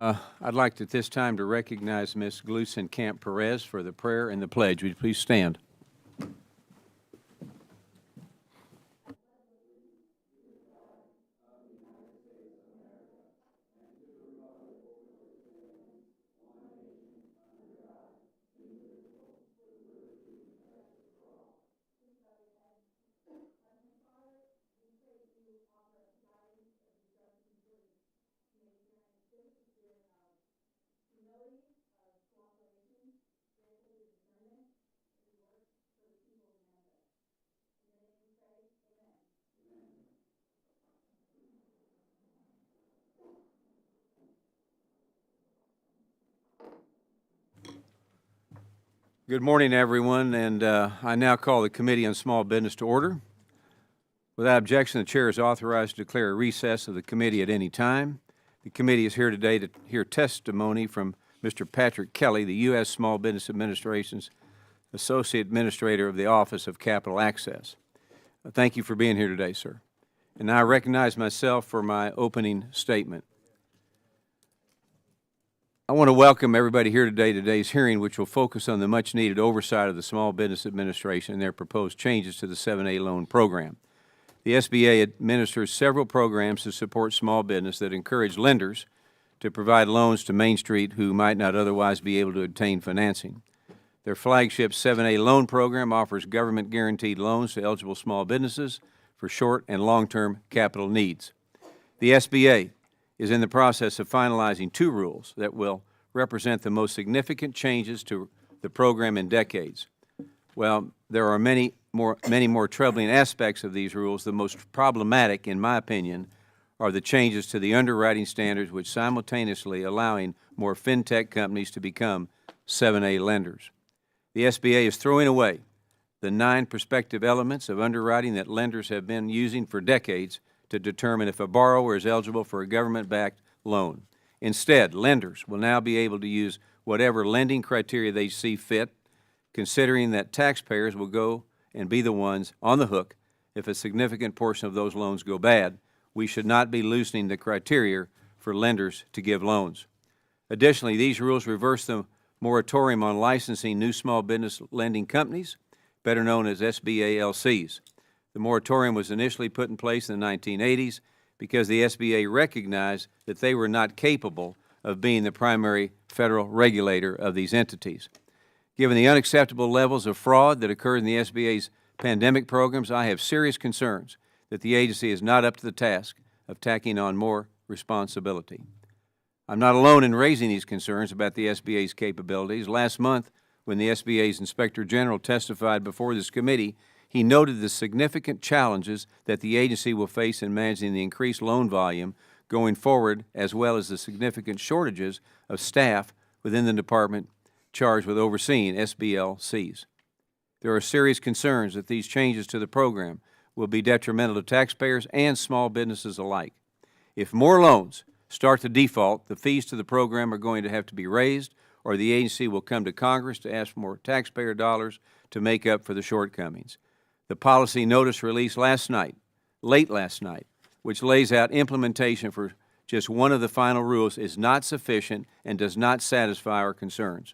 I'd like at this time to recognize Ms. Glusen Camp Perez for the prayer and the pledge. Would you please stand? Good morning, everyone, and I now call the Committee on Small Business to order. Without objection, the Chair is authorized to declare a recess of the committee at any time. The committee is here today to hear testimony from Mr. Patrick Kelly, the U.S. Small Business Administration's Associate Administrator of the Office of Capital Access. Thank you for being here today, sir. And now I recognize myself for my opening statement. I want to welcome everybody here today to today's hearing, which will focus on the much-needed oversight of the Small Business Administration and their proposed changes to the 7A loan program. The SBA administers several programs to support small business that encourage lenders to provide loans to Main Street who might not otherwise be able to obtain financing. Their flagship 7A loan program offers government-guaranteed loans to eligible small businesses for short and long-term capital needs. The SBA is in the process of finalizing two rules that will represent the most significant changes to the program in decades. Well, there are many more troubling aspects of these rules. The most problematic, in my opinion, are the changes to the underwriting standards, which simultaneously allowing more fintech companies to become 7A lenders. The SBA is throwing away the 9 prospective elements of underwriting that lenders have been using for decades to determine if a borrower is eligible for a government-backed loan. Instead, lenders will now be able to use whatever lending criteria they see fit, considering that taxpayers will go and be the ones on the hook if a significant portion of those loans go bad. We should not be loosening the criteria for lenders to give loans. Additionally, these rules reverse the moratorium on licensing new small business lending companies, better known as SBA LCs. The moratorium was initially put in place in the 1980s because the SBA recognized that they were not capable of being the primary federal regulator of these entities. Given the unacceptable levels of fraud that occurred in the SBA's pandemic programs, I have serious concerns that the agency is not up to the task of tacking on more responsibility. I'm not alone in raising these concerns about the SBA's capabilities. Last month, when the SBA's Inspector General testified before this committee, he noted the significant challenges that the agency will face in managing the increased loan volume going forward, as well as the significant shortages of staff within the department charged with overseeing SBLCs. There are serious concerns that these changes to the program will be detrimental to taxpayers and small businesses alike. If more loans start to default, the fees to the program are going to have to be raised, or the agency will come to Congress to ask for more taxpayer dollars to make up for the shortcomings. The policy notice released late last night, which lays out implementation for just one of the final rules, is not sufficient and does not satisfy our concerns.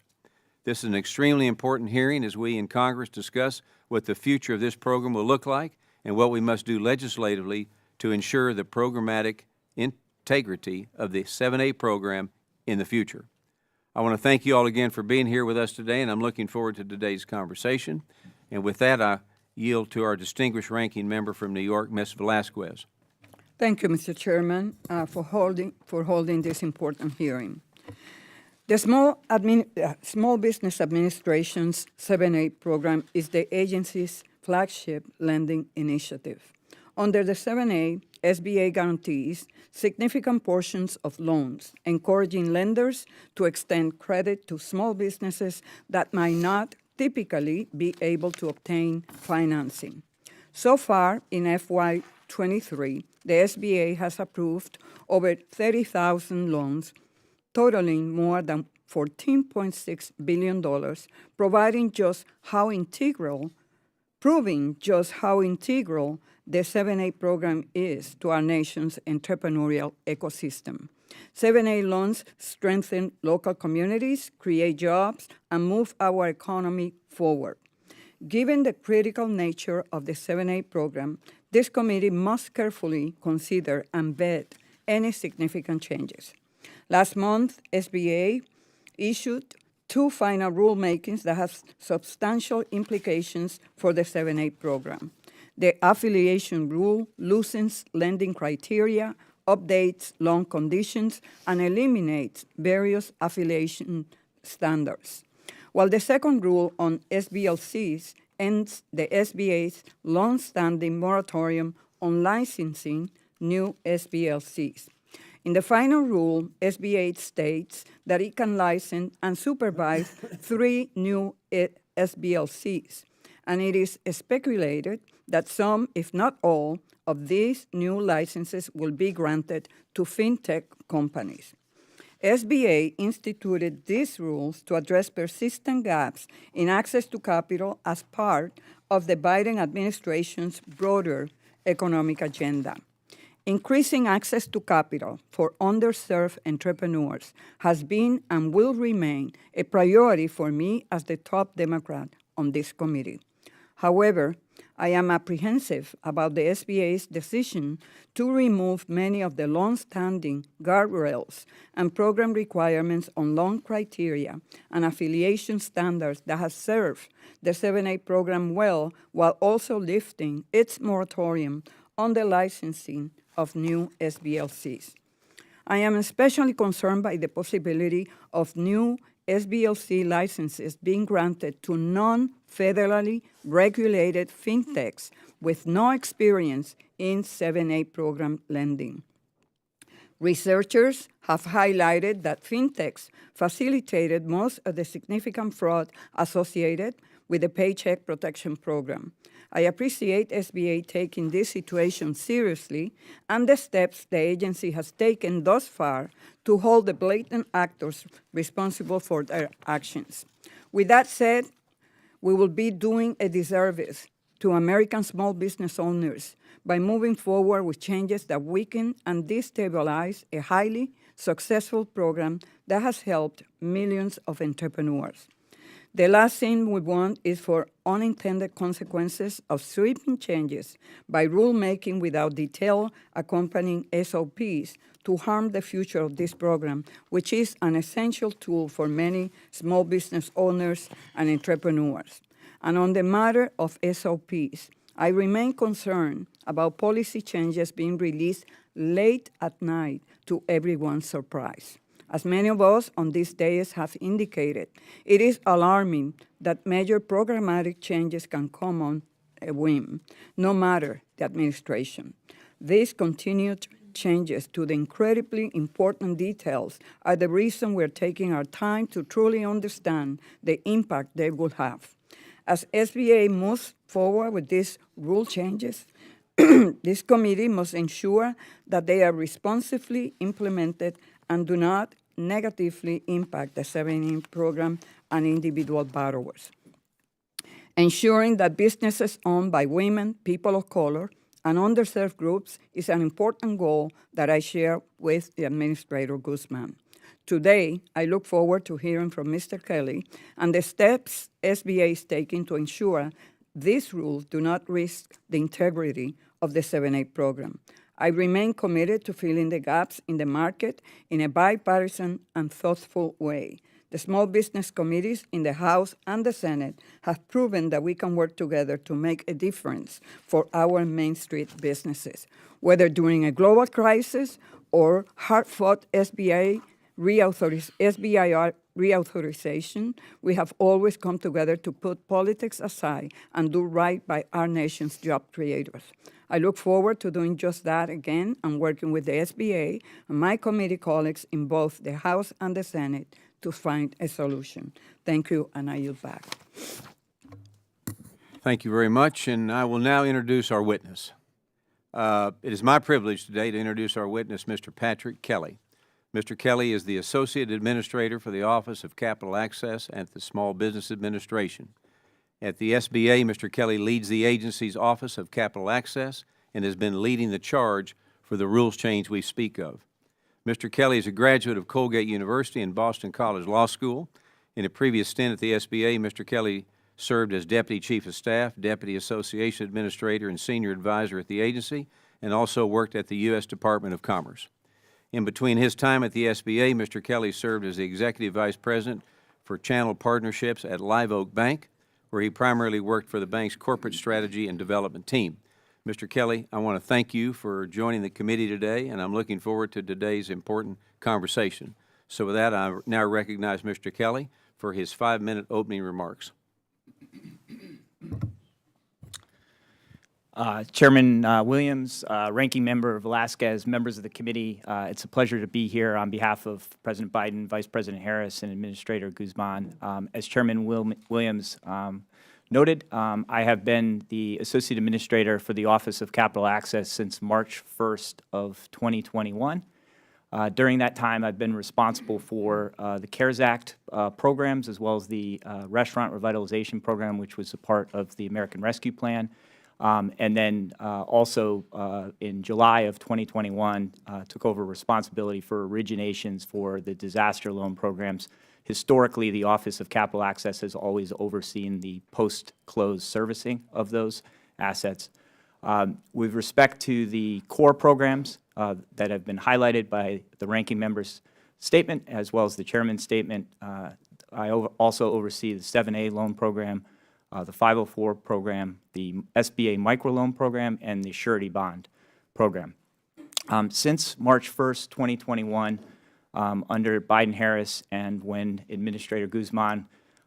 This is an extremely important hearing as we in Congress discuss what the future of this program will look like and what we must do legislatively to ensure the programmatic integrity of the 7A program in the future. I want to thank you all again for being here with us today, and I'm looking forward to today's conversation. And with that, I yield to our distinguished ranking member from New York, Ms. Velasquez. Thank you, Mr. Chairman, for holding this important hearing. The Small Business Administration's 7A program is the agency's flagship lending initiative. Under the 7A, SBA guarantees significant portions of loans, encouraging lenders to extend credit to small businesses that might not typically be able to obtain financing. So far, in FY23, the SBA has approved over 30,000 loans, totaling more than $14.6 billion, proving just how integral the 7A program is to our nation's entrepreneurial ecosystem. 7A loans strengthen local communities, create jobs, and move our economy forward. Given the critical nature of the 7A program, this committee must carefully consider and vet any significant changes. Last month, SBA issued 2 final rulemakings that have substantial implications for the 7A program. The affiliation rule loosens lending criteria, updates loan conditions, and eliminates various affiliation standards. While the second rule on SBLCs ends the SBA's long-standing moratorium on licensing new SBLCs. In the final rule, SBA states that it can license and supervise 3 new SBLCs, and it is speculated that some, if not all, of these new licenses will be granted to fintech companies. SBA instituted these rules to address persistent gaps in access to capital as part of the Biden administration's broader economic agenda. Increasing access to capital for underserved entrepreneurs has been and will remain a priority for me as the top Democrat on this committee. However, I am apprehensive about the SBA's decision to remove many of the long-standing guardrails and program requirements on loan criteria and affiliation standards that have served the 7A program well, while also lifting its moratorium on the licensing of new SBLCs. I am especially concerned by the possibility of new SBLC licenses being granted to non-federally regulated fintechs with no experience in 7A program lending. Researchers have highlighted that fintechs facilitated most of the significant fraud associated with the Paycheck Protection Program. I appreciate SBA taking this situation seriously and the steps the agency has taken thus far to hold the blatant actors responsible for their actions. With that said, we will be doing a disservice to American small business owners by moving forward with changes that weaken and destabilize a highly successful program that has helped millions of entrepreneurs. The last thing we want is for unintended consequences of sweeping changes by rulemaking without detailed accompanying SOPs to harm the future of this program, which is an essential tool for many small business owners and entrepreneurs. And on the matter of SOPs, I remain concerned about policy changes being released late at night to everyone's surprise. As many of us on these days have indicated, it is alarming that major programmatic changes can come on a whim, no matter the administration. These continued changes to the incredibly important details are the reason we're taking our time to truly understand the impact they will have. As SBA moves forward with these rule changes, this committee must ensure that they are responsively implemented and do not negatively impact the 7A program and individual borrowers. Ensuring that businesses owned by women, people of color, and underserved groups is an important goal that I share with the Administrator Guzman. Today, I look forward to hearing from Mr. Kelly and the steps SBA is taking to ensure these rules do not risk the integrity of the 7A program. I remain committed to filling the gaps in the market in a bipartisan and thoughtful way. The small business committees in the House and the Senate have proven that we can work together to make a difference for our Main Street businesses. Whether during a global crisis or hard-fought SBIR reauthorization, we have always come together to put politics aside and do right by our nation's job creators. I look forward to doing just that again and working with the SBA and my committee colleagues in both the House and the Senate to find a solution. Thank you, and I yield back. Thank you very much, and I will now introduce our witness. It is my privilege today to introduce our witness, Mr. Patrick Kelly. Mr. Kelly is the Associate Administrator for the Office of Capital Access at the Small Business Administration. At the SBA, Mr. Kelly leads the agency's Office of Capital Access and has been leading the charge for the rules change we speak of. Mr. Kelly is a graduate of Colgate University and Boston College Law School. In a previous stint at the SBA, Mr. Kelly served as Deputy Chief of Staff, Deputy Association Administrator, and Senior Advisor at the agency, and also worked at the U.S. Department of Commerce. In between his time at the SBA, Mr. Kelly served as the Executive Vice President for Channel Partnerships at Live Oak Bank, where he primarily worked for the bank's corporate strategy and development team. Mr. Kelly, I want to thank you for joining the committee today, and I'm looking forward to today's important conversation. So with that, I now recognize Mr. Kelly for his 5-minute opening remarks. Chairman Williams, Ranking Member Velasquez, members of the committee, it's a pleasure to be here on behalf of President Biden, Vice President Harris, and Administrator Guzman. As Chairman Williams noted, I have been the Associate Administrator for the Office of Capital Access since March 1st of 2021. During that time, I've been responsible for the CARES Act programs, as well as the Restaurant Revitalization Program, which was a part of the American Rescue Plan. And then also in July of 2021, took over responsibility for originations for the disaster loan programs. Historically, the Office of Capital Access has always overseen the post-close servicing of those assets. With respect to the core programs that have been highlighted by the ranking member's statement, as well as the chairman's statement, I also oversee the 7A loan program, the 504 program, the SBA microloan program, and the surety bond program. Since March 1st, 2021, under Biden-Harris and when Administrator Guzman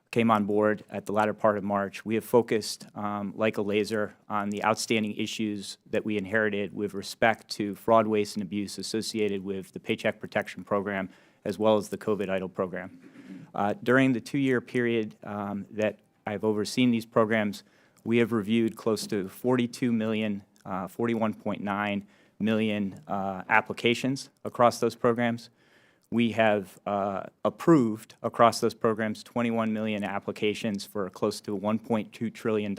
came on board at the latter part of March, we have focused like a laser on the outstanding issues that we inherited with respect to fraud, waste, and abuse associated with the Paycheck Protection Program, as well as the COVID EIDL program. During the 2-year period that I've overseen these programs, we have reviewed close to 42 million, 41.9 million applications across those programs. We have approved across those programs 21 million applications for close to $1.2 trillion.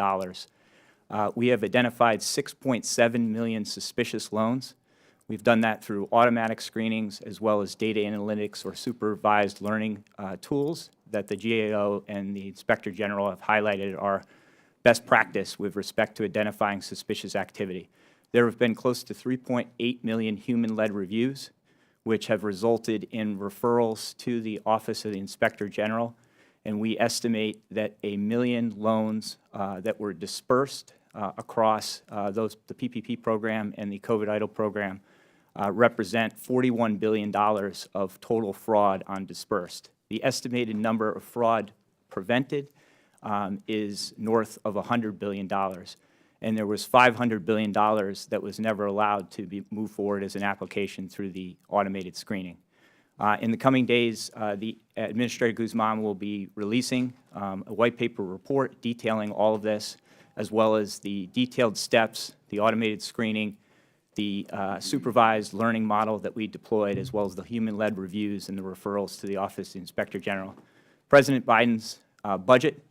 We have identified 6.7 million suspicious loans. We've done that through automatic screenings as well as data analytics or supervised learning tools that the GAO and the Inspector General have highlighted are best practice with respect to identifying suspicious activity. There have been close to 3.8 million human-led reviews, which have resulted in referrals to the Office of the Inspector General, and we estimate that 1 million loans that were dispersed across the PPP program and the COVID EIDL program represent $41 billion of total fraud on dispersed. The estimated number of fraud prevented is north of $100 billion. And there was $500 billion that was never allowed to be moved forward as an application through the automated screening. In the coming days, the Administrator Guzman will be releasing a white paper report detailing all of this, as well as the detailed steps, the automated screening, the supervised learning model that we deployed, as well as the human-led reviews and the referrals to the Office of the Inspector General. President Biden's budget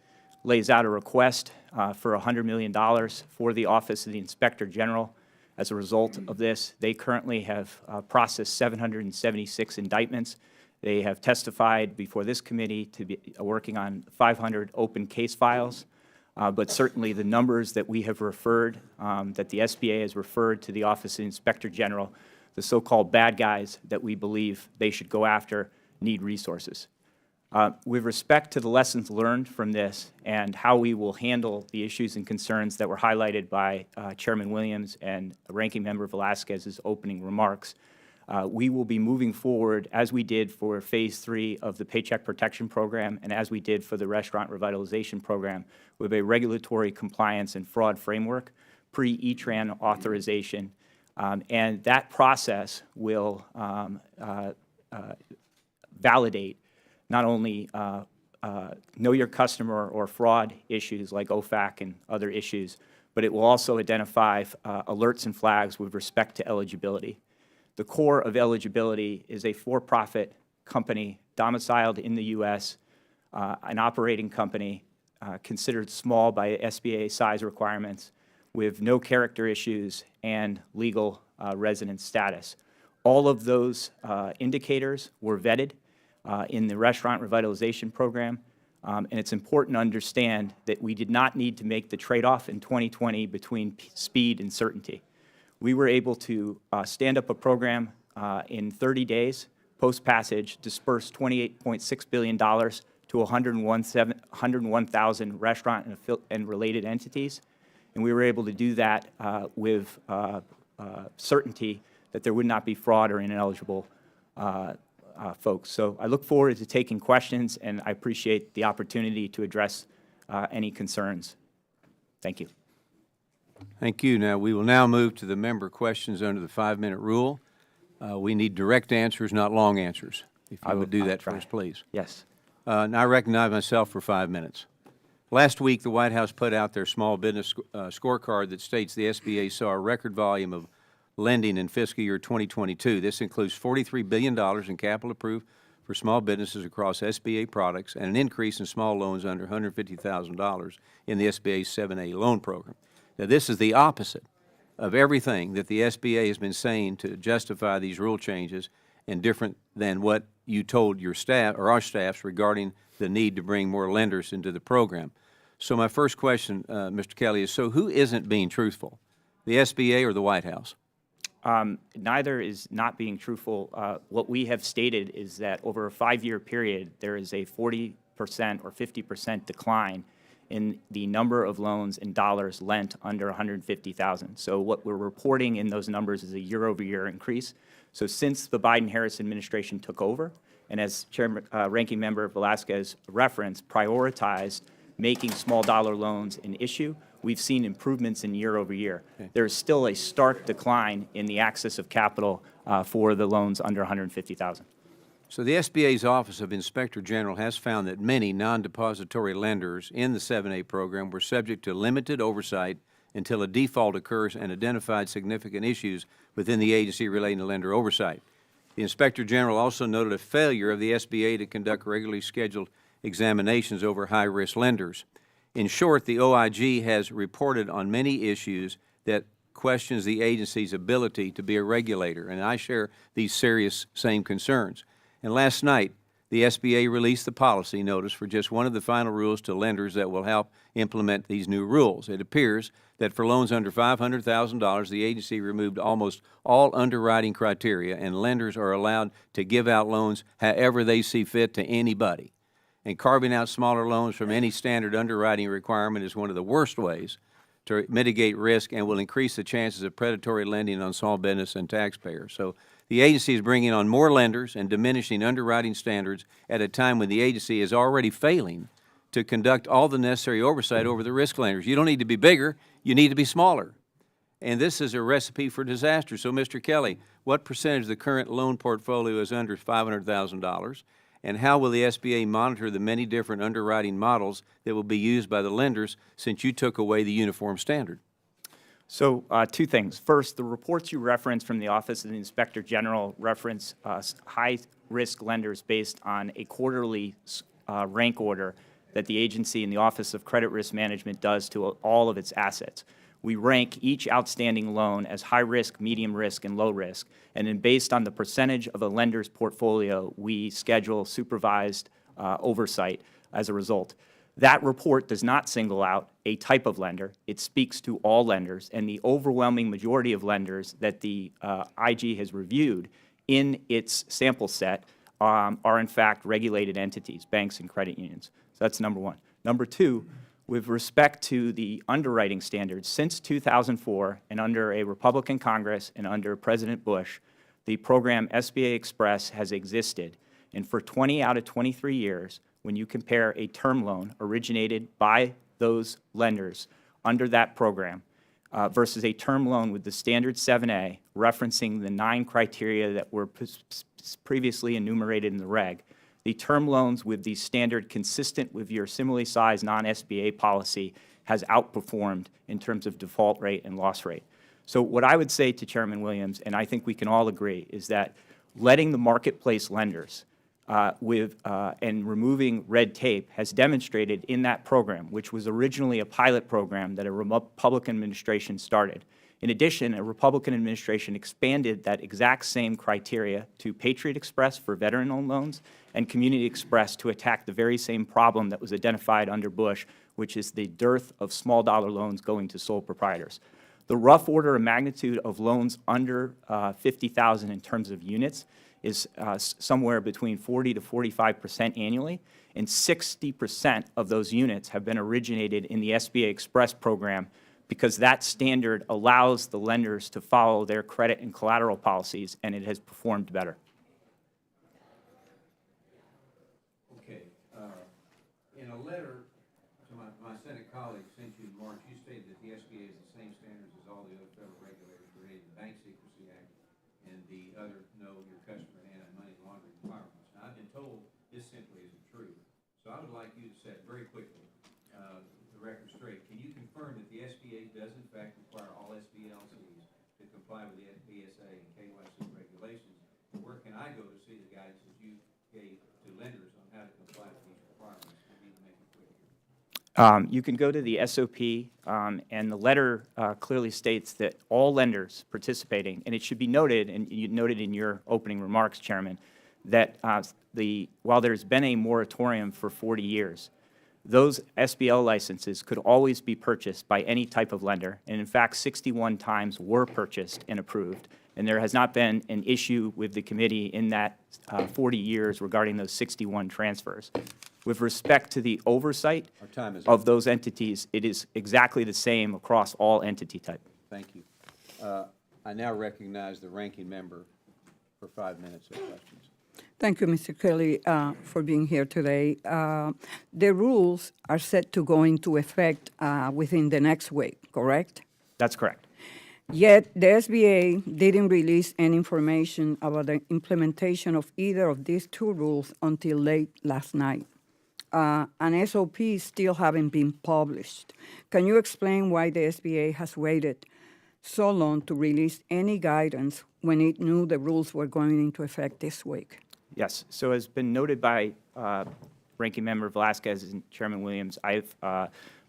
lays out a request for $100 million for the Office of the Inspector General. As a result of this, they currently have processed 776 indictments. They have testified before this committee to be working on 500 open case files. But certainly the numbers that we have referred, that the SBA has referred to the Office of the Inspector General, the so-called bad guys that we believe they should go after, need resources. With respect to the lessons learned from this and how we will handle the issues and concerns that were highlighted by Chairman Williams and Ranking Member Velasquez's opening remarks, we will be moving forward as we did for Phase 3 of the Paycheck Protection Program and as we did for the Restaurant Revitalization Program with a regulatory compliance and fraud framework, pre-E-Tran authorization, and that process will validate not only know your customer or fraud issues like OFAC and other issues, but it will also identify alerts and flags with respect to eligibility. The core of eligibility is a for-profit company domiciled in the U.S., an operating company considered small by SBA size requirements with no character issues and legal resident status. All of those indicators were vetted in the restaurant revitalization program, and it's important to understand that we did not need to make the trade-off in 2020 between speed and certainty. We were able to stand up a program in 30 days, post-passage, disperse $28.6 billion to 101,000 restaurant and related entities, and we were able to do that with certainty that there would not be fraud or ineligible folks. So I look forward to taking questions, and I appreciate the opportunity to address any concerns. Thank you. Thank you. Now, we will now move to the member questions under the 5-minute rule. We need direct answers, not long answers. If you would do that for us, please. Yes. Now, I recognize myself for 5 minutes. Last week, the White House put out their small business scorecard that states the SBA saw a record volume of lending in fiscal year 2022. This includes $43 billion in capital approved for small businesses across SBA products and an increase in small loans under $150,000 in the SBA's 7A loan program. Now, this is the opposite of everything that the SBA has been saying to justify these rule changes, and different than what you told your staff or our staffs regarding the need to bring more lenders into the program. So my first question, Mr. Kelly, is so who isn't being truthful, the SBA or the White House? Neither is not being truthful. What we have stated is that over a 5-year period, there is a 40% or 50% decline in the number of loans in dollars lent under 150,000. So what we're reporting in those numbers is a year-over-year increase. So since the Biden-Harris administration took over, and as Ranking Member Velasquez referenced, prioritized making small dollar loans an issue, we've seen improvements in year over year. Okay. There is still a stark decline in the access of capital for the loans under 150,000. So the SBA's Office of Inspector General has found that many non-depository lenders in the 7A program were subject to limited oversight until a default occurs and identified significant issues within the agency relating to lender oversight. The Inspector General also noted a failure of the SBA to conduct regularly scheduled examinations over high-risk lenders. In short, the OIG has reported on many issues that questions the agency's ability to be a regulator, and I share these serious same concerns. And last night, the SBA released the policy notice for just one of the final rules to lenders that will help implement these new rules. It appears that for loans under $500,000, the agency removed almost all underwriting criteria, and lenders are allowed to give out loans however they see fit to anybody. And carving out smaller loans from any standard underwriting requirement is one of the worst ways to mitigate risk and will increase the chances of predatory lending on small business and taxpayers. So the agency is bringing on more lenders and diminishing underwriting standards at a time when the agency is already failing to conduct all the necessary oversight over the risk lenders. You don't need to be bigger, you need to be smaller. And this is a recipe for disaster. So, Mr. Kelly, what percentage of the current loan portfolio is under $500,000? And how will the SBA monitor the many different underwriting models that will be used by the lenders since you took away the uniform standard? So two things. First, the reports you referenced from the Office of the Inspector General reference high-risk lenders based on a quarterly rank order that the agency and the Office of Credit Risk Management does to all of its assets. We rank each outstanding loan as high risk, medium risk, and low risk, and then based on the percentage of a lender's portfolio, we schedule supervised oversight as a result. That report does not single out a type of lender. It speaks to all lenders, and the overwhelming majority of lenders that the IG has reviewed in its sample set are in fact regulated entities, banks and credit unions. So that's number one. Number two, with respect to the underwriting standards, since 2004 and under a Republican Congress and under President Bush, the program SBA Express has existed. And for 20 out of 23 years, when you compare a term loan originated by those lenders under that program versus a term loan with the standard 7A referencing the 9 criteria that were previously enumerated in the reg, the term loans with the standard consistent with your similarly sized non-SBA policy has outperformed in terms of default rate and loss rate. So what I would say to Chairman Williams, and I think we can all agree, is that letting the marketplace lenders and removing red tape has demonstrated in that program, which was originally a pilot program that a Republican administration started. In addition, a Republican administration expanded that exact same criteria to Patriot Express for veteran-owned loans and Community Express to attack the very same problem that was identified under Bush, which is the dearth of small dollar loans going to sole proprietors. The rough order of magnitude of loans under 50,000 in terms of units is somewhere between 40 to 45% annually, and 60% of those units have been originated in the SBA Express program because that standard allows the lenders to follow their credit and collateral policies, and it has performed better. Okay. In a letter to my Senate colleague sent you in March, you stated that the SBA has the same standards as all the other federal regulators related to the Bank Secrecy Act and the other Know Your Customer and Anti-Money Laundering requirements. Now, I've been told this simply isn't true. So I would like you to set very quickly the record straight. Can you confirm that the SBA does in fact require all SBLCs to comply with the BSA and KYC regulations? And where can I go to see the guidance that you gave to lenders on how to comply with these requirements? We need to make it quick here. You can go to the SOP, and the letter clearly states that all lenders participating, and it should be noted, and you noted in your opening remarks, Chairman, that while there's been a moratorium for 40 years, those SBL licenses could always be purchased by any type of lender, and in fact, 61 times were purchased and approved, and there has not been an issue with the committee in that 40 years regarding those 61 transfers. With respect to the oversight of those entities, it is exactly the same across all entity type. Thank you. I now recognize the ranking member for 5 minutes of questions. Thank you, Mr. Kelly, for being here today. The rules are set to go into effect within the next week, correct? That's correct. Yet, the SBA didn't release any information about the implementation of either of these two rules until late last night. And SOPs still haven't been published. Can you explain why the SBA has waited so long to release any guidance when it knew the rules were going into effect this week? Yes. So as been noted by Ranking Member Velasquez and Chairman Williams, I've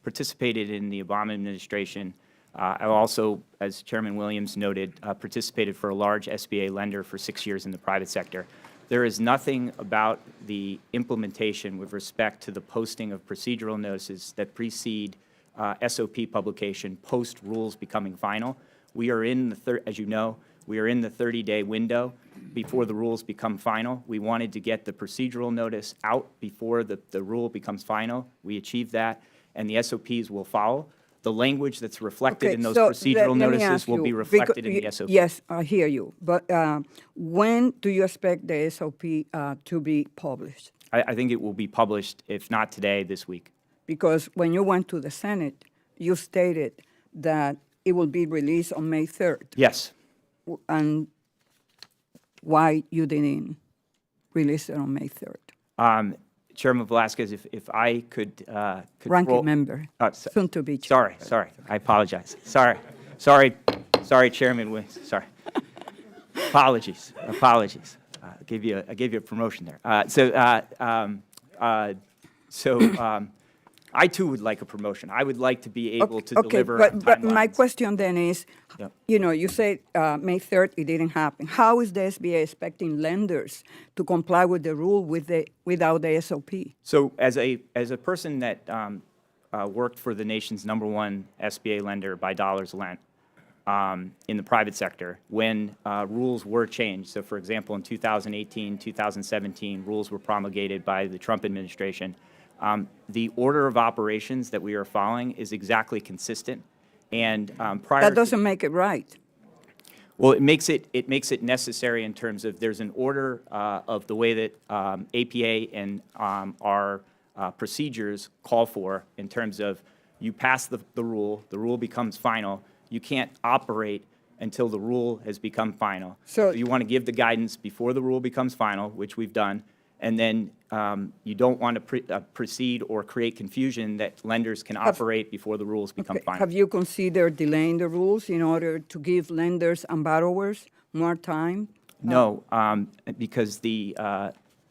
participated in the Obama administration. I also, as Chairman Williams noted, participated for a large SBA lender for 6 years in the private sector. There is nothing about the implementation with respect to the posting of procedural notices that precede SOP publication post rules becoming final. We are in the, as you know, we are in the 30-day window before the rules become final. We wanted to get the procedural notice out before the rule becomes final. We achieved that, and the SOPs will follow. The language that's reflected in those procedural notices will be reflected in the SOP. Yes, I hear you. But when do you expect the SOP to be published? I think it will be published, if not today, this week. Because when you went to the Senate, you stated that it will be released on May 3rd. Yes. And why you didn't release it on May 3rd? Chairman Velasquez, if I could Ranking member, soon to be chair. Sorry, I apologize. Sorry, Chairman Williams, sorry. Apologies. I gave you a promotion there. I too would like a promotion. I would like to be able to deliver on but my timelines. question then is, you know, you say May 3rd, it didn't happen. How is the SBA expecting lenders to comply with the rule without the SOP? So as a person that worked for the nation's #1 SBA lender by dollars lent in the private sector, when rules were changed, so for example, in 2018, 2017, rules were promulgated by the Trump administration, the order of operations that we are following is exactly consistent. And prior That doesn't make it right. Well, it makes it necessary in terms of there's an order of the way that APA and our procedures call for in terms of you pass the rule becomes final. You can't operate until the rule has become final. So you want to give the guidance before the rule becomes final, which we've done, and then you don't want to proceed or create confusion that lenders can operate before the rules become final. Have you considered delaying the rules in order to give lenders and borrowers more time? No, because the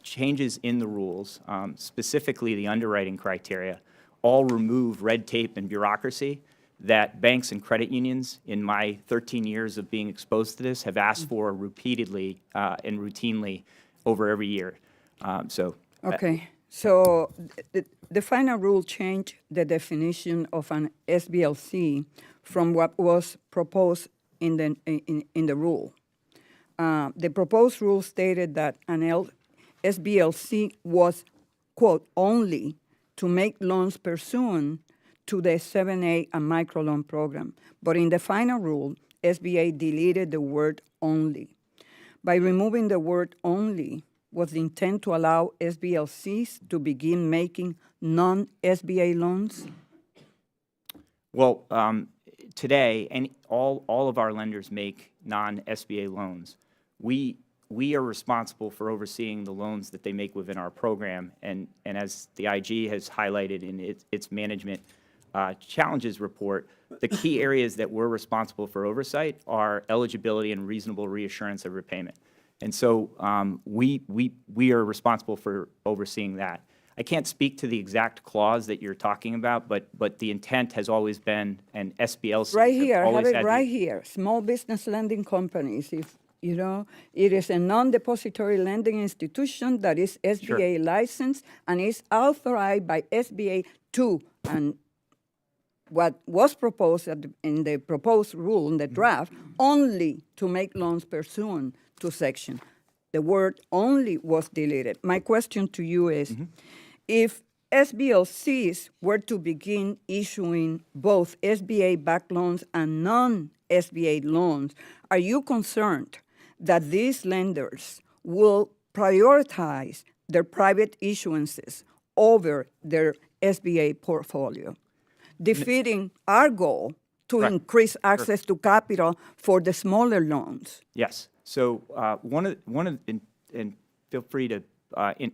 changes in the rules, specifically the underwriting criteria, all remove red tape and bureaucracy that banks and credit unions, in my 13 years of being exposed to this, have asked for repeatedly and routinely over every year. Okay, so the final rule changed the definition of an SBLC from what was proposed in the rule. The proposed rule stated that an SBLC was, quote, only to make loans pursuant to the 7A and microloan program. But in the final rule, SBA deleted the word only. By removing the word only, was the intent to allow SBLCs to begin making non-SBA loans? Well, today, all of our lenders make non-SBA loans. We are responsible for overseeing the loans that they make within our program, and as the IG has highlighted in its management challenges report, the key areas that we're responsible for oversight are eligibility and reasonable reassurance of repayment. And so we are responsible for overseeing that. I can't speak to the exact clause that you're talking about, but the intent has always been, and SBLC Right here, I have it had right here. Small business lending companies, if you know, it is a non-depository lending institution that is SBA licensed and is authorized by SBA to, and what was proposed in the proposed rule, in the draft, only to make loans pursuant to section. The word only was deleted. My question to you is, if SBLCs were to begin issuing both SBA-backed loans and non-SBA loans, are you concerned that these lenders will prioritize their private issuances over their SBA portfolio, defeating our goal to increase access to capital for the smaller loans? Yes. So and feel free to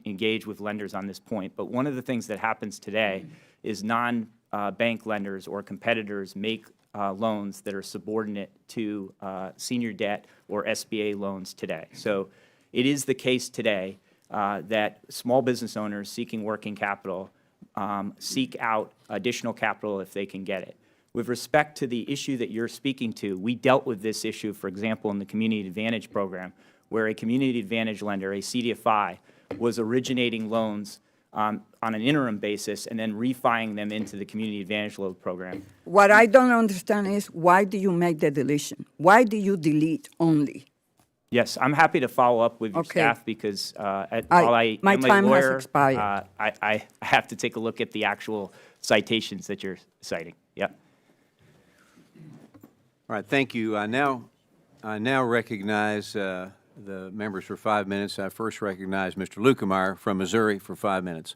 engage with lenders on this point, but one of the things that happens today is non-bank lenders or competitors make loans that are subordinate to senior debt or SBA loans today. So it is the case today that small business owners seeking working capital seek out additional capital if they can get it. With respect to the issue that you're speaking to, we dealt with this issue, for example, in the Community Advantage program, where a Community Advantage lender, a CDFI, was originating loans on an interim basis and then refining them into the Community Advantage loan program. What I don't understand is, why do you make the deletion? Why do you delete only? Yes, I'm happy to follow up with your staff because while I my am a time has lawyer, expired. I have to take a look at the actual citations that you're citing. Yep. All right, thank you. I now recognize the members for 5 minutes. I first recognize Mr. Lukemeyer from Missouri for 5 minutes.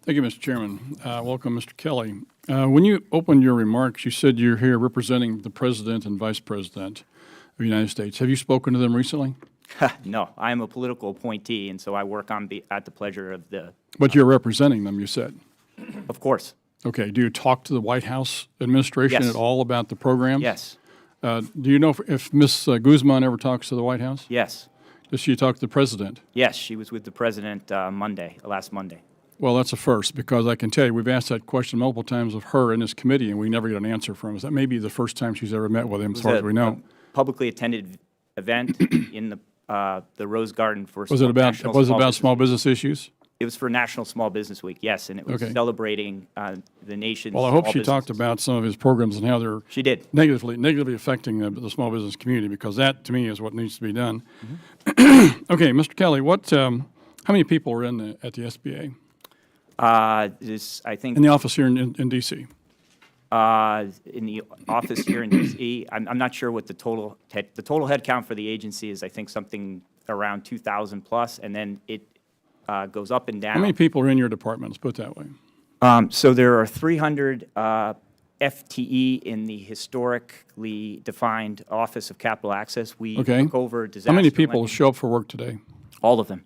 Thank you, Mr. Chairman. Welcome, Mr. Kelly. When you opened your remarks, you said you're here representing the President and Vice President of the United States. Have you spoken to them recently? No, I am a political appointee, and so I work at the pleasure of the. But you're representing them, you said. Of course. Okay. Do you talk to the White House administration Yes. at all about the program? Yes. Do you know if Ms. Guzman ever talks to the White House? Yes. Does she talk to the President? Yes, she was with the President last Monday. Well, that's a first, because I can tell you, we've asked that question multiple times of her in this committee, and we never get an answer from us. That may be the first time she's ever met with him, as far as we know. Publicly attended event in the Rose Garden for Was it about small business issues? It was for National Small Business Week, yes, and it was Okay. celebrating the nation's. Well, I hope small she talked businesses. about some of his programs and how they're She did. negatively affecting the small business community, because that, to me, is what needs to be done. Okay, Mr. Kelly, how many people are at the SBA? I think In the office here in D.C.? in the office here in D.C. I'm not sure what the total head count for the agency is. I think something around 2,000 plus, and then it goes up and down. How many people are in your department, let's put it that way? So there are 300 FTE in the historically defined Office of Capital Access. We Okay. took over disaster How many people lending. show up for work today? All of them.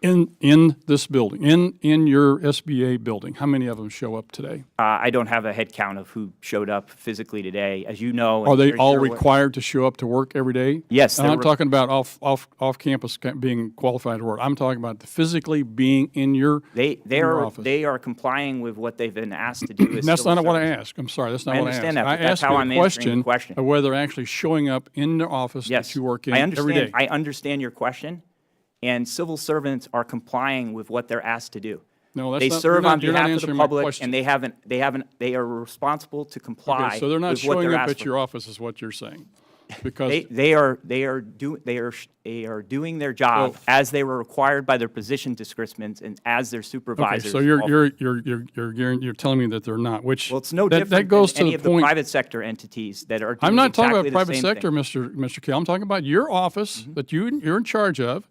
in this building, in your SBA building? How many of them show up today? I don't have a head count of who showed up physically today. As you know. Are and they you're all sure what- required to show up to work every day? Yes, I'm they're not talking about off campus being qualified to work. I'm talking about physically being in your office. They are complying with what they've been asked to do. As That's civil not what I servants. asked. I'm sorry, that's not I what I asked. understand that, but I that's asked how you I'm a answering the question question. of whether they're actually showing up in the office Yes, that you work in I every day. I understand your question, and civil servants are complying with what they're asked to do. No, that's They not- serve you're not- on you're not behalf of the answering my public, question. and they are responsible to comply. Okay, so they're not with what showing they're up asked at for. your office is what you're saying? Because They are doing their job So- as they were required by their position descriptions and as their okay, supervisors. so you're telling me that they're not, which Well, it's no that different goes than any to of the the point. private sector entities that are doing I'm not talking exactly about the private same sector, thing. Mr. Kell. I'm talking about your office Mm-hmm. that you're in charge of.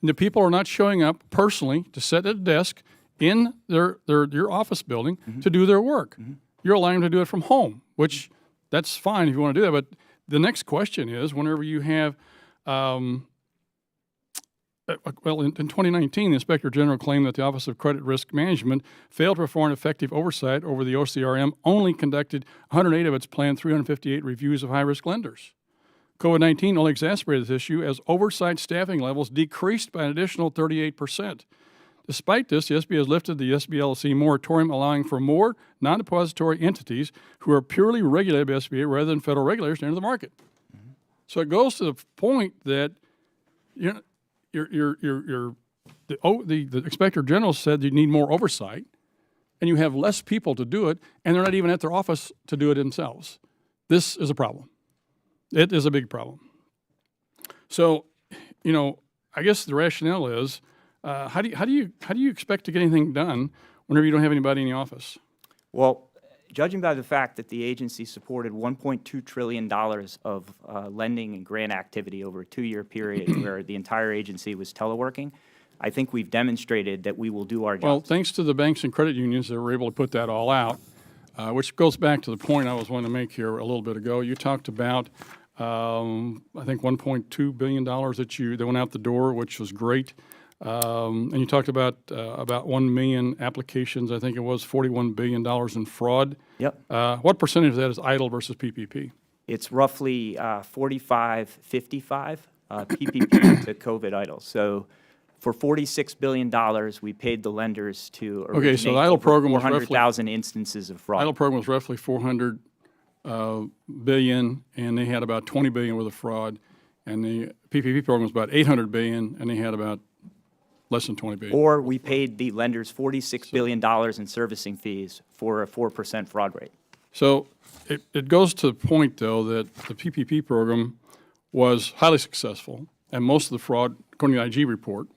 The people are not showing up personally to sit at a desk in your office building Mm-hmm. to do their work. You're allowing them to do it from home, which that's fine if you want to do that. But the next question is, whenever you have, well, in 2019, the Inspector General claimed that the Office of Credit Risk Management failed to perform effective oversight over the OCRM, only conducted 108 of its planned 358 reviews of high-risk lenders. COVID-19 only exacerbated this issue as oversight staffing levels decreased by an additional 38%. Despite this, the SBA has lifted the SBLC moratorium, allowing for more non-depository entities who are purely regulated by SBA rather than federal regulators to enter the market. So it goes to the point that the Inspector General said you need more oversight, and you have less people to do it, and they're not even at their office to do it themselves. This is a problem. It is a big problem. So, I guess the rationale is, how do you expect to get anything done whenever you don't have anybody in the office? Well, judging by the fact that the agency supported $1.2 trillion of lending and grant activity over a 2-year period where the entire agency was teleworking, I think we've demonstrated that we will do our Well, job. thanks to the banks and credit unions that were able to put that all out, which goes back to the point I was wanting to make here a little bit ago. You talked about, I think, $1.2 billion that went out the door, which was great. And you talked about 1 million applications. I think it was $41 billion in fraud. Yep. What percentage of that is idle versus PPP? It's roughly 45-55 PPP to COVID idle. So for $46 billion, we paid the lenders to Okay, so the originate idle over program was roughly- 400,000 instances of fraud. Idle program was roughly $400 billion, and they had about $20 billion worth of fraud. And the PPP program was about $800 billion, and they had about less than $20 billion. Or we paid the lenders $46 billion in servicing fees for a 4% fraud rate. So it goes to the point, though, that the PPP program was highly successful, and most of the fraud, according to the IG report,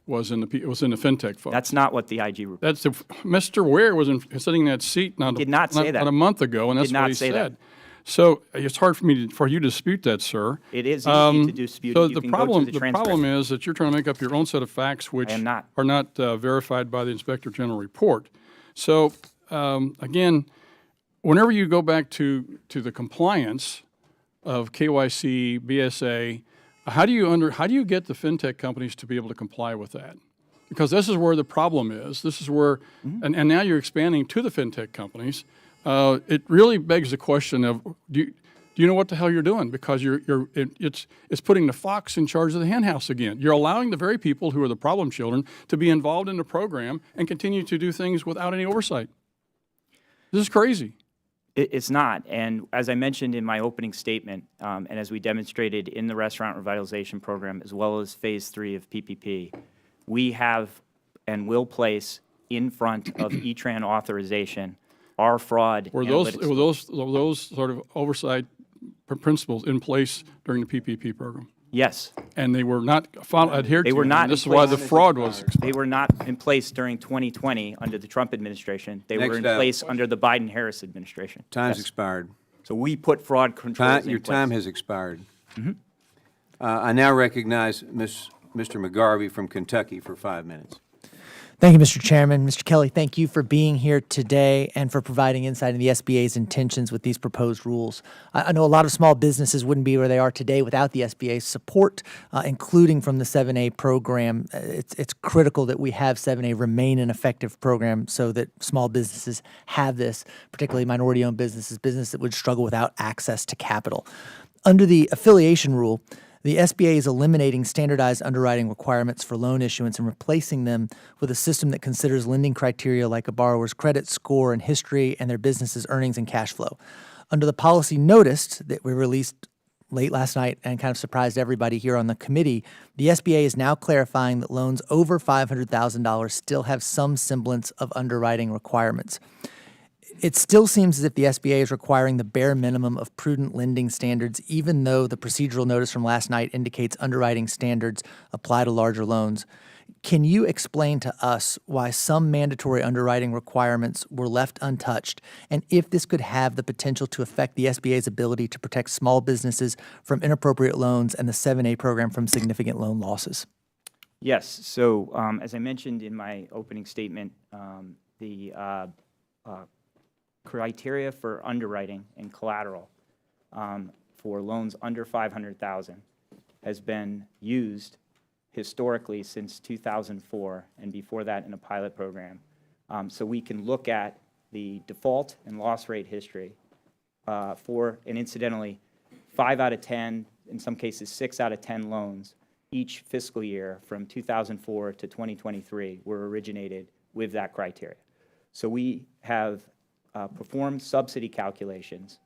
was in the fintech folks. That's not what the IG report. Mr. Ware was sitting in that seat did not say that. not a month ago, and that's Did what not he say said. that. So it's hard for you to dispute that, sir. It is easy to dispute. So You the can go to problem, the the transcript. problem is that you're trying to make up your own set of facts, which am not. are not verified by the Inspector General report. So again, whenever you go back to the compliance of KYC, BSA, how do you get the fintech companies to be able to comply with that? Because this is where the problem is. This is where, and now you're expanding to the fintech companies. It really begs the question of, do you know what the hell you're doing? Because it's putting the fox in charge of the hen house again. You're allowing the very people who are the problem children to be involved in the program and continue to do things without any oversight. This is crazy. It's not. And as I mentioned in my opening statement, and as we demonstrated in the restaurant revitalization program, as well as phase 3 of PPP, we have and will place in front of E-Tran authorization our fraud Were analytics. those sort of oversight principles in place during the PPP program? Yes. And they were not adhered to? They were and not This is in why place. the fraud was They were not in place during 2020 under the Trump administration. They were Next in up. place under the Biden-Harris administration. Time's Yes. expired. So we put fraud controls in Your place. time has expired. I now recognize Mr. McGarvey from Kentucky for 5 minutes. Thank you, Mr. Chairman. Mr. Kelly, thank you for being here today and for providing insight into the SBA's intentions with these proposed rules. I know a lot of small businesses wouldn't be where they are today without the SBA's support, including from the 7A program. It's critical that we have 7A remain an effective program so that small businesses have this, particularly minority-owned businesses, businesses that would struggle without access to capital. Under the affiliation rule, the SBA is eliminating standardized underwriting requirements for loan issuance and replacing them with a system that considers lending criteria like a borrower's credit score and history and their business's earnings and cash flow. Under the policy notice that we released late last night and kind of surprised everybody here on the committee, the SBA is now clarifying that loans over $500,000 still have some semblance of underwriting requirements. It still seems as if the SBA is requiring the bare minimum of prudent lending standards, even though the procedural notice from last night indicates underwriting standards apply to larger loans. Can you explain to us why some mandatory underwriting requirements were left untouched, and if this could have the potential to affect the SBA's ability to protect small businesses from inappropriate loans and the 7A program from significant loan losses? Yes. So as I mentioned in my opening statement, the criteria for underwriting and collateral for loans under $500,000 has been used historically since 2004 and before that in a pilot program. So we can look at the default and loss rate history for, and incidentally, 5 out of 10, in some cases 6 out of 10 loans each fiscal year from 2004 to 2023 were originated with that criteria. So we have performed subsidy calculations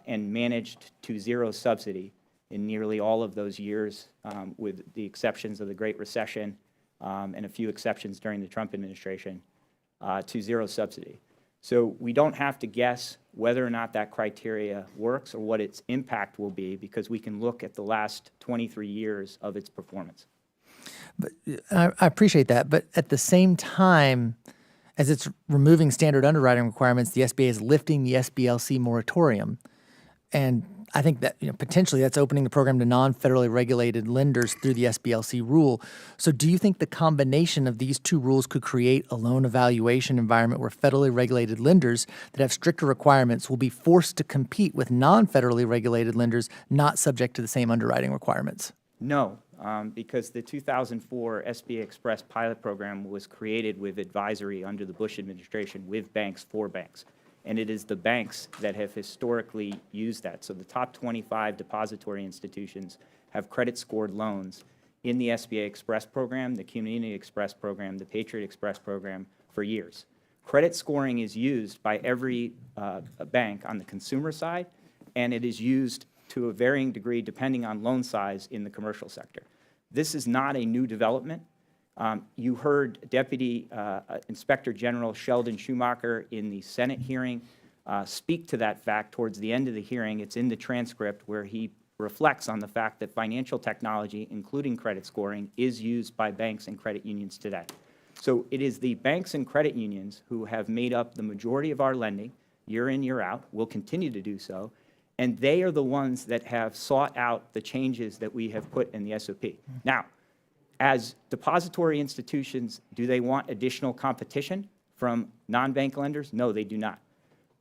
and managed to zero subsidy in nearly all of those years, with the exceptions of the Great Recession and a few exceptions during the Trump administration, to zero subsidy. So we don't have to guess whether or not that criteria works or what its impact will be, because we can look at the last 23 years of its performance. But I appreciate that, but at the same time, as it's removing standard underwriting requirements, the SBA is lifting the SBLC moratorium. And I think that potentially that's opening the program to non-federally regulated lenders through the SBLC rule. So do you think the combination of these two rules could create a loan evaluation environment where federally regulated lenders that have stricter requirements will be forced to compete with non-federally regulated lenders not subject to the same underwriting requirements? No, because the 2004 SBA Express pilot program was created with advisory under the Bush administration with banks for banks. And it is the banks that have historically used that. So the top 25 depository institutions have credit scored loans in the SBA Express program, the Community Express program, the Patriot Express program for years. Credit scoring is used by every bank on the consumer side, and it is used to a varying degree depending on loan size in the commercial sector. This is not a new development. You heard Deputy Inspector General Sheldon Schumacher in the Senate hearing speak to that fact towards the end of the hearing. It's in the transcript where he reflects on the fact that financial technology, including credit scoring, is used by banks and credit unions today. So it is the banks and credit unions who have made up the majority of our lending year in, year out, will continue to do so, and they are the ones that have sought out the changes that we have put in the SOP. Now, as depository institutions, do they want additional competition from non-bank lenders? No, they do not.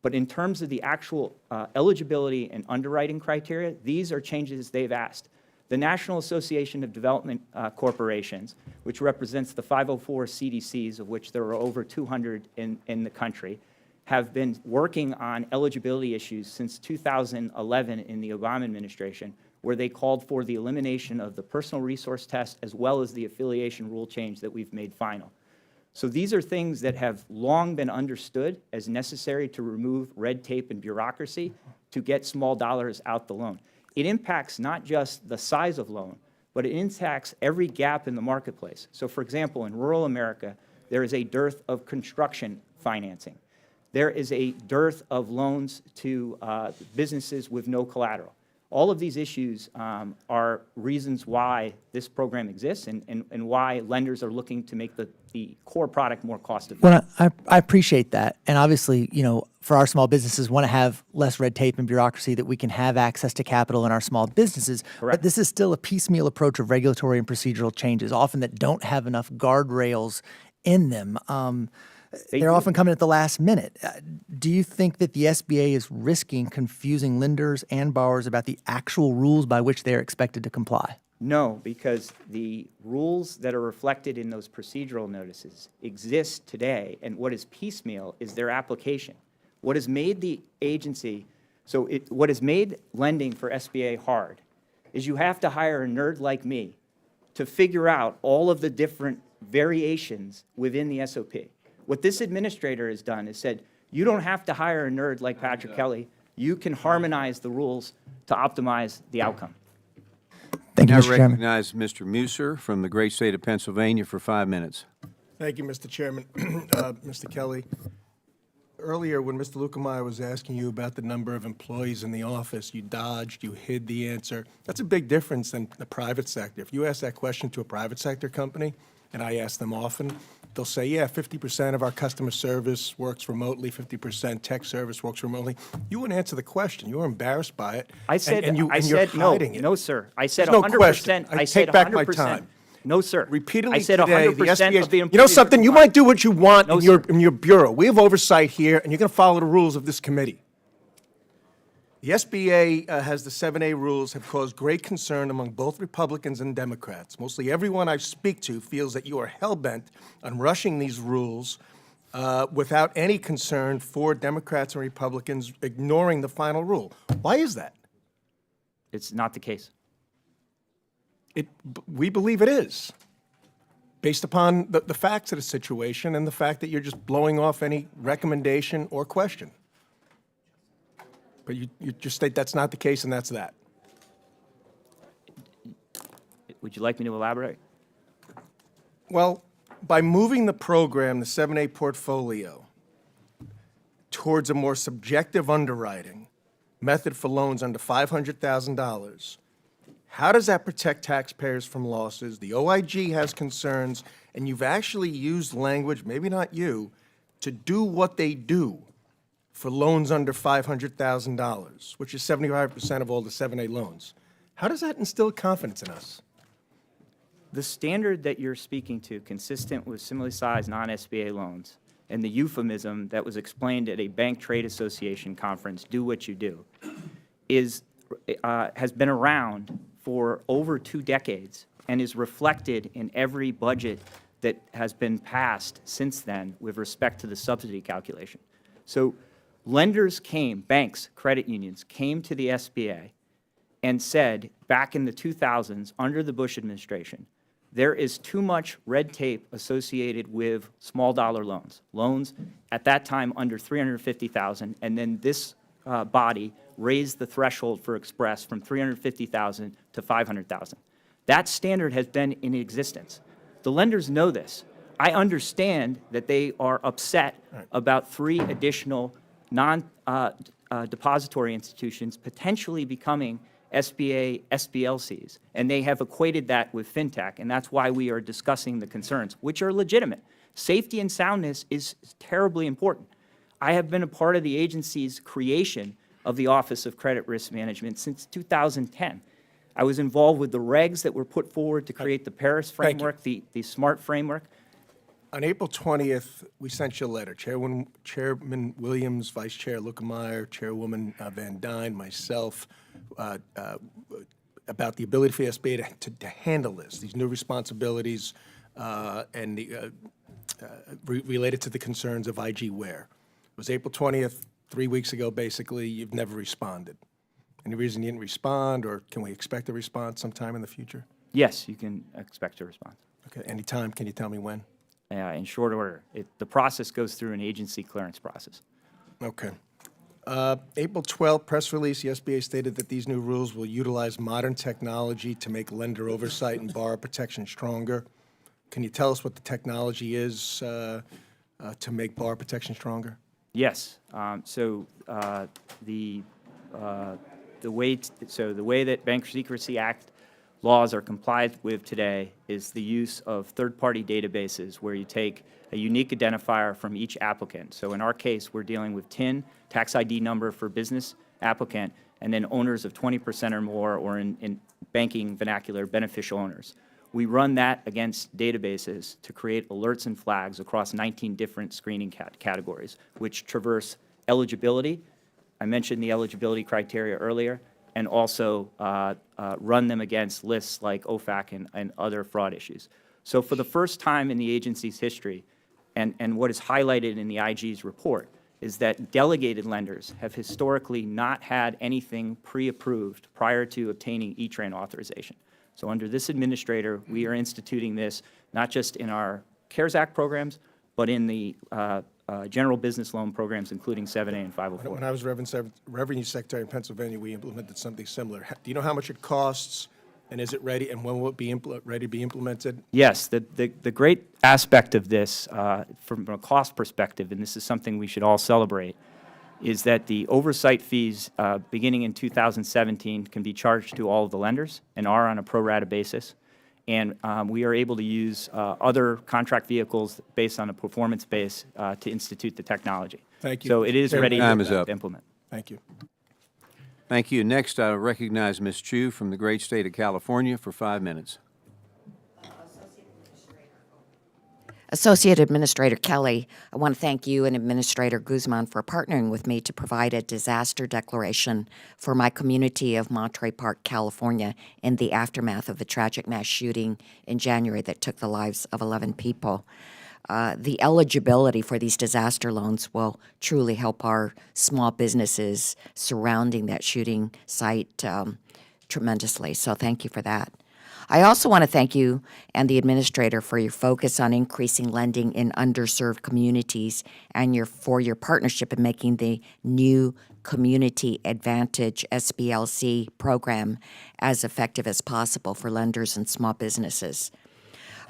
But in terms of the actual eligibility and underwriting criteria, these are changes they've asked. The National Association of Development Corporations, which represents the 504 CDCs, of which there are over 200 in the country, have been working on eligibility issues since 2011 in the Obama administration, where they called for the elimination of the personal resource test as well as the affiliation rule change that we've made final. So these are things that have long been understood as necessary to remove red tape and bureaucracy to get small dollars out the loan. It impacts not just the size of loan, but it impacts every gap in the marketplace. So for example, in rural America, there is a dearth of construction financing. There is a dearth of loans to businesses with no collateral. All of these issues are reasons why this program exists and why lenders are looking to make the core product more cost-effective. Well, I appreciate that. And obviously, for our small businesses, want to have less red tape and bureaucracy, that we can have access to capital in our small businesses. Correct. But this is still a piecemeal approach of regulatory and procedural changes, often that don't have enough guardrails in them. They're often coming at the last minute. Do you think that the SBA is risking confusing lenders and borrowers about the actual rules by which they're expected to comply? No, because the rules that are reflected in those procedural notices exist today, and what is piecemeal is their application. What has made the agency, what has made lending for SBA hard is you have to hire a nerd like me to figure out all of the different variations within the SOP. What this administrator has done is said, you don't have to hire a nerd like Patrick Kelly. You can harmonize the rules to optimize the outcome. Thank you, Now Mr. Chairman. recognize Mr. Musser from the great state of Pennsylvania for 5 minutes. Thank you, Mr. Chairman. Mr. Kelly, earlier when Mr. Lukemeyer was asking you about the number of employees in the office, you dodged, you hid the answer. That's a big difference than the private sector. If you ask that question to a private sector company, and I ask them often, they'll say, yeah, 50% of our customer service works remotely, 50% tech service works remotely. You wouldn't answer the question. You were embarrassed by it. I said, and you're no, hiding it. no, sir. I said There's no 100%. question. I said take back my 100%. time. No, sir. Repeatedly I said today, 100% the SBA of the employees. You know something? You might do what you want No, in your bureau. We have oversight here, and you're going to follow the rules of this committee. The SBA has the 7A rules have caused great concern among both Republicans and Democrats. Mostly everyone I speak to feels that you are hell-bent on rushing these rules without any concern for Democrats and Republicans ignoring the final rule. Why is that? It's not the case. We believe it is, based upon the facts of the situation and the fact that you're just blowing off any recommendation or question. But you just state that's not the case, and that's that. Would you like me to elaborate? Well, by moving the program, the 7A portfolio, towards a more subjective underwriting method for loans under $500,000, how does that protect taxpayers from losses? The OIG has concerns, and you've actually used language, maybe not you, to do what they do for loans under $500,000, which is 75% of all the 7A loans. How does that instill confidence in us? The standard that you're speaking to, consistent with similarly sized non-SBA loans, and the euphemism that was explained at a bank trade association conference, do what you do, has been around for over 2 decades and is reflected in every budget that has been passed since then with respect to the subsidy calculation. So lenders came, banks, credit unions, came to the SBA and said back in the 2000s, under the Bush administration, there is too much red tape associated with small dollar loans. Loans at that time under $350,000, and then this body raised the threshold for Express from $350,000 to $500,000. That standard has been in existence. The lenders know this. I understand that they are upset about 3 additional non-depository institutions potentially becoming SBA SBLCs, and they have equated that with fintech, and that's why we are discussing the concerns, which are legitimate. Safety and soundness is terribly important. I have been a part of the agency's creation of the Office of Credit Risk Management since 2010. I was involved with the regs that were put forward to create the Paris framework, the SMART framework. On April 20th, we sent you a letter. Chairman Williams, Vice Chair Lukemeyer, Chairwoman Van Dyne, myself, about the ability for the SBA to handle this, these new responsibilities and related to the concerns of IG Ware. It was April 20th, 3 weeks ago, basically. You've never responded. Any reason you didn't respond, or can we expect a response sometime in the future? Yes, you can expect a response. Okay, anytime. Can you tell me when? In short order. The process goes through an agency clearance process. Okay. April 12th, press release, the SBA stated that these new rules will utilize modern technology to make lender oversight and borrower protection stronger. Can you tell us what the technology is to make borrower protection stronger? Yes. The way that Bank Secrecy Act laws are complied with today is the use of third-party databases where you take a unique identifier from each applicant. So in our case, we're dealing with TIN, tax ID number for business applicant, and then owners of 20% or more, or in banking vernacular, beneficial owners. We run that against databases to create alerts and flags across 19 different screening categories, which traverse eligibility. I mentioned the eligibility criteria earlier, and also run them against lists like OFAC and other fraud issues. So for the first time in the agency's history, and what is highlighted in the IG's report, is that delegated lenders have historically not had anything pre-approved prior to obtaining E-Train authorization. So under this administrator, we are instituting this not just in our CARES Act programs, but in the general business loan programs, including 7A and 504. When I was Revenue Secretary in Pennsylvania, we implemented something similar. Do you know how much it costs, and is it ready, and when will it be ready to be implemented? Yes, the great aspect of this, from a cost perspective, and this is something we should all celebrate, is that the oversight fees beginning in 2017 can be charged to all of the lenders and are on a pro rata basis. And we are able to use other contract vehicles based on a performance base to institute the technology. Thank you. So it is ready Time is to up. implement. Thank you. Thank you. Next, I recognize Ms. Chu from the great state of California for 5 minutes. Associate Administrator Kelly, I want to thank you and Administrator Guzman for partnering with me to provide a disaster declaration for my community of Monterey Park, California, in the aftermath of the tragic mass shooting in January that took the lives of 11 people. The eligibility for these disaster loans will truly help our small businesses surrounding that shooting site tremendously, so thank you for that. I also want to thank you and the administrator for your focus on increasing lending in underserved communities and for your partnership in making the new Community Advantage SBLC program as effective as possible for lenders and small businesses.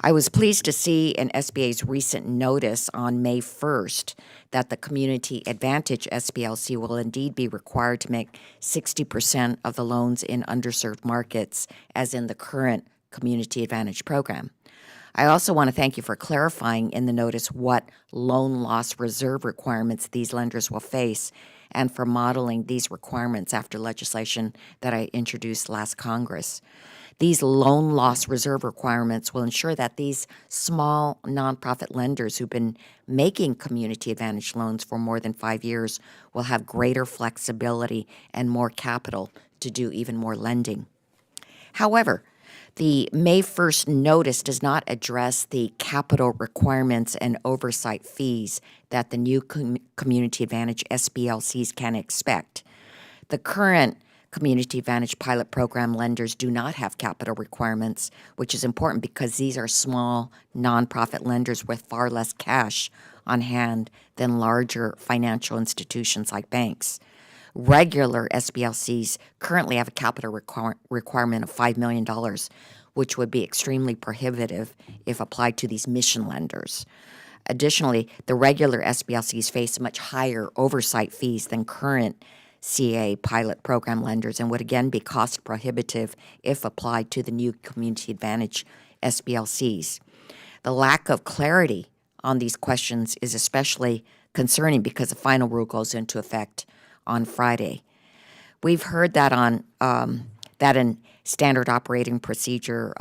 I was pleased to see in SBA's recent notice on May 1st that the Community Advantage SBLC will indeed be required to make 60% of the loans in underserved markets, as in the current Community Advantage program. I also want to thank you for clarifying in the notice what loan loss reserve requirements these lenders will face, and for modeling these requirements after legislation that I introduced last Congress. These loan loss reserve requirements will ensure that these small nonprofit lenders who've been making Community Advantage loans for more than 5 years will have greater flexibility and more capital to do even more lending. However, the May 1st notice does not address the capital requirements and oversight fees that the new Community Advantage SBLCs can expect. The current Community Advantage pilot program lenders do not have capital requirements, which is important because these are small nonprofit lenders with far less cash on hand than larger financial institutions like banks. Regular SBLCs currently have a capital requirement of $5 million, which would be extremely prohibitive if applied to these mission lenders. Additionally, the regular SBLCs face much higher oversight fees than current CA pilot program lenders and would again be cost prohibitive if applied to the new Community Advantage SBLCs. The lack of clarity on these questions is especially concerning because the final rule goes into effect on Friday. We've heard that that a standard operating procedure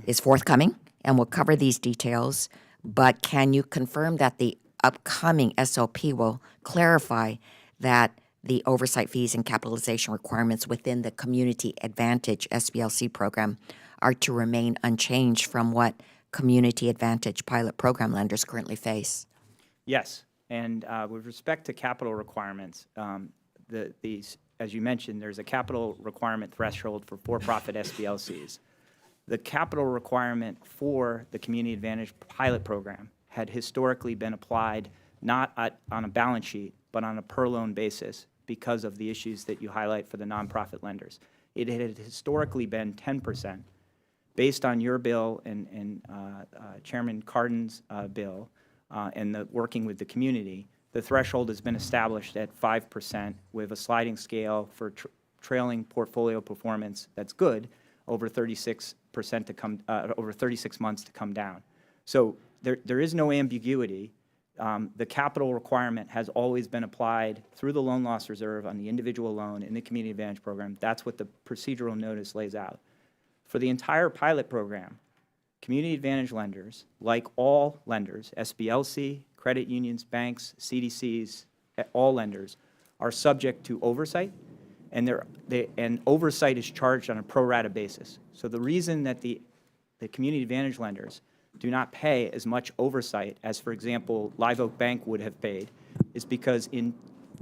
is forthcoming and will cover these details, but can you confirm that the upcoming SOP will clarify that the oversight fees and capitalization requirements within the Community Advantage SBLC program are to remain unchanged from what Community Advantage pilot program lenders currently face? Yes, and with respect to capital requirements, as you mentioned, there's a capital requirement threshold for for-profit SBLCs. The capital requirement for the Community Advantage pilot program had historically been applied not on a balance sheet, but on a per-loan basis because of the issues that you highlight for the nonprofit lenders. It had historically been 10%. Based on your bill and Chairman Cardin's bill and working with the community, the threshold has been established at 5% with a sliding scale for trailing portfolio performance that's good over 36% to come over 36 months to come down. So there is no ambiguity. The capital requirement has always been applied through the loan loss reserve on the individual loan in the Community Advantage program. That's what the procedural notice lays out. For the entire pilot program, community advantage lenders, like all lenders, SBLC, credit unions, banks, CDCs, all lenders, are subject to oversight, and and oversight is charged on a pro rata basis. So the reason that the community advantage lenders do not pay as much oversight as, for example, Live Oak Bank would have paid is because in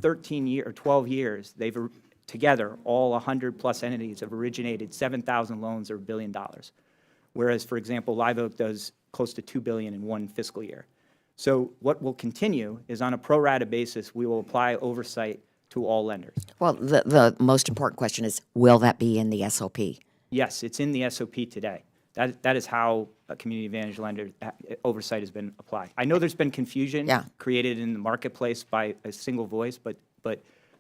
12 years, they've together, all 100-plus entities have originated 7,000 loans or $1 billion, whereas, for example, Live Oak does close to $2 billion in one fiscal year. So what will continue is on a pro rata basis, we will apply oversight to all lenders. Well, the most important question is, will that be in the SOP? Yes, it's in the SOP today. That is how a community advantage lender oversight has been applied. I know there's been confusion Yeah. created in the marketplace by a single voice, but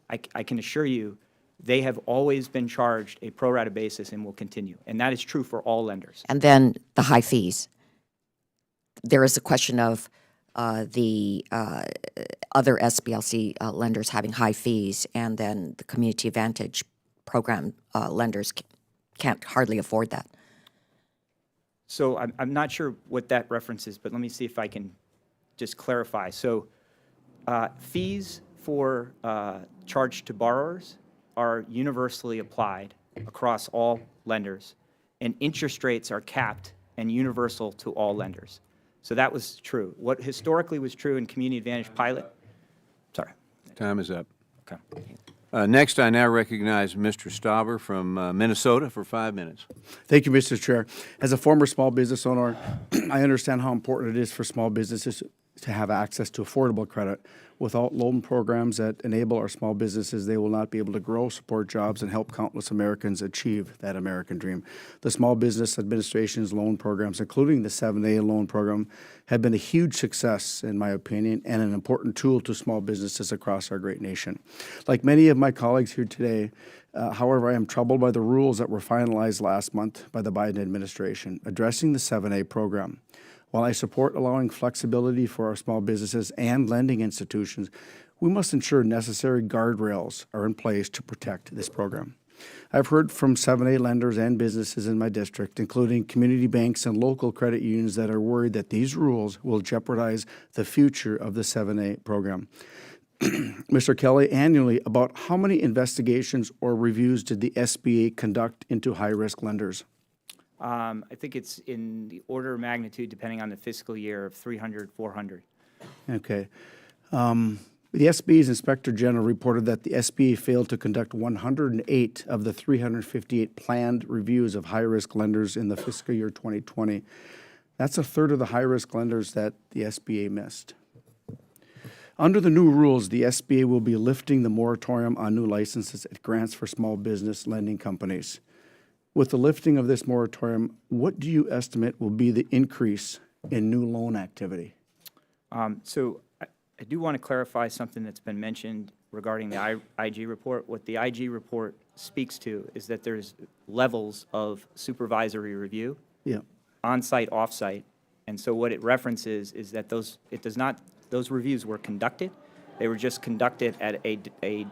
I can assure you they have always been charged a pro rata basis and will continue. And that is true for all lenders. And then the high fees. There is a question of the other SBLC lenders having high fees, and then the Community Advantage Program lenders can't hardly afford that. So I'm not sure what that reference is, but let me see if I can just clarify. So fees for charged to borrowers are universally applied across all lenders, and interest rates are capped and universal to all lenders. So that was true. What historically was true in Community Advantage Pilot, sorry. Time is up. Okay. Next, I now recognize Mr. Stauber from Minnesota for 5 minutes. Thank you, Mr. Chair. As a former small business owner, I understand how important it is for small businesses to have access to affordable credit. Without loan programs that enable our small businesses, they will not be able to grow, support jobs, and help countless Americans achieve that American dream. The Small Business Administration's loan programs, including the 7A loan program, have been a huge success, in my opinion, and an important tool to small businesses across our great nation. Like many of my colleagues here today, however, I am troubled by the rules that were finalized last month by the Biden administration addressing the 7A program. While I support allowing flexibility for our small businesses and lending institutions, we must ensure necessary guardrails are in place to protect this program. I've heard from 7A lenders and businesses in my district, including community banks and local credit unions, that are worried that these rules will jeopardize the future of the 7A program. Mr. Kelly, annually, about how many investigations or reviews did the SBA conduct into high-risk lenders? I think it's in the order of magnitude, depending on the fiscal year, of 300, 400. Okay. The SBA's Inspector General reported that the SBA failed to conduct 108 of the 358 planned reviews of high-risk lenders in the fiscal year 2020. That's a third of the high-risk lenders that the SBA missed. Under the new rules, the SBA will be lifting the moratorium on new licenses it grants for small business lending companies. With the lifting of this moratorium, what do you estimate will be the increase in new loan activity? So I do want to clarify something that's been mentioned regarding the IG report. What the IG report speaks to is that there's levels of supervisory review, Yeah. on-site, off-site. And so what it references is that those reviews were conducted. They were just conducted at a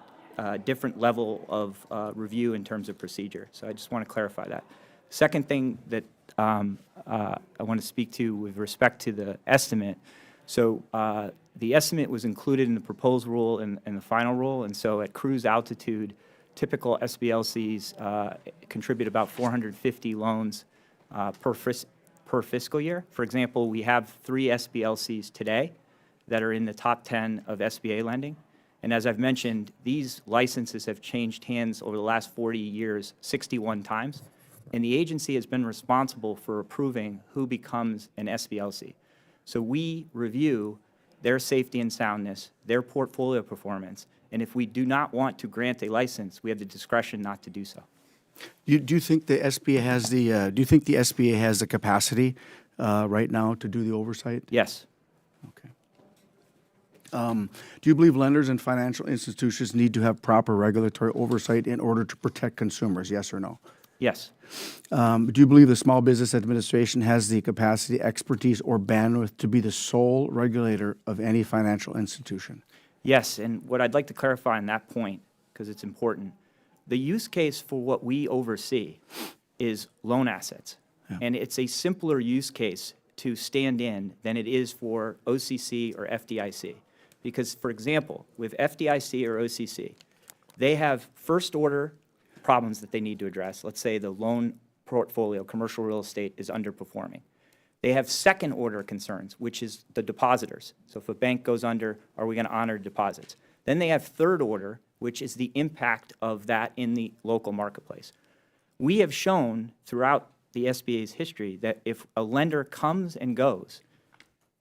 different level of review in terms of procedure. So I just want to clarify that. Second thing that I want to speak to with respect to the estimate. So the estimate was included in the proposed rule and the final rule. And so at cruise altitude, typical SBLCs contribute about 450 loans per fiscal year. For example, we have 3 SBLCs today that are in the top 10 of SBA lending. And as I've mentioned, these licenses have changed hands over the last 40 years 61 times. And the agency has been responsible for approving who becomes an SBLC. So we review their safety and soundness, their portfolio performance, and if we do not want to grant a license, we have the discretion not to do so. Do you think the SBA has the capacity right now to do the oversight? Yes. Okay. Do you believe lenders and financial institutions need to have proper regulatory oversight in order to protect consumers? Yes or no? Yes. Do you believe the Small Business Administration has the capacity, expertise, or bandwidth to be the sole regulator of any financial institution? Yes, and what I'd like to clarify on that point, because it's important, the use case for what we oversee is loan assets. And it's a simpler use case to stand in than it is for OCC or FDIC. Because, for example, with FDIC or OCC, they have first-order problems that they need to address. Let's say the loan portfolio, commercial real estate, is underperforming. They have second-order concerns, which is the depositors. So if a bank goes under, are we going to honor deposits? Then they have third-order, which is the impact of that in the local marketplace. We have shown throughout the SBA's history that if a lender comes and goes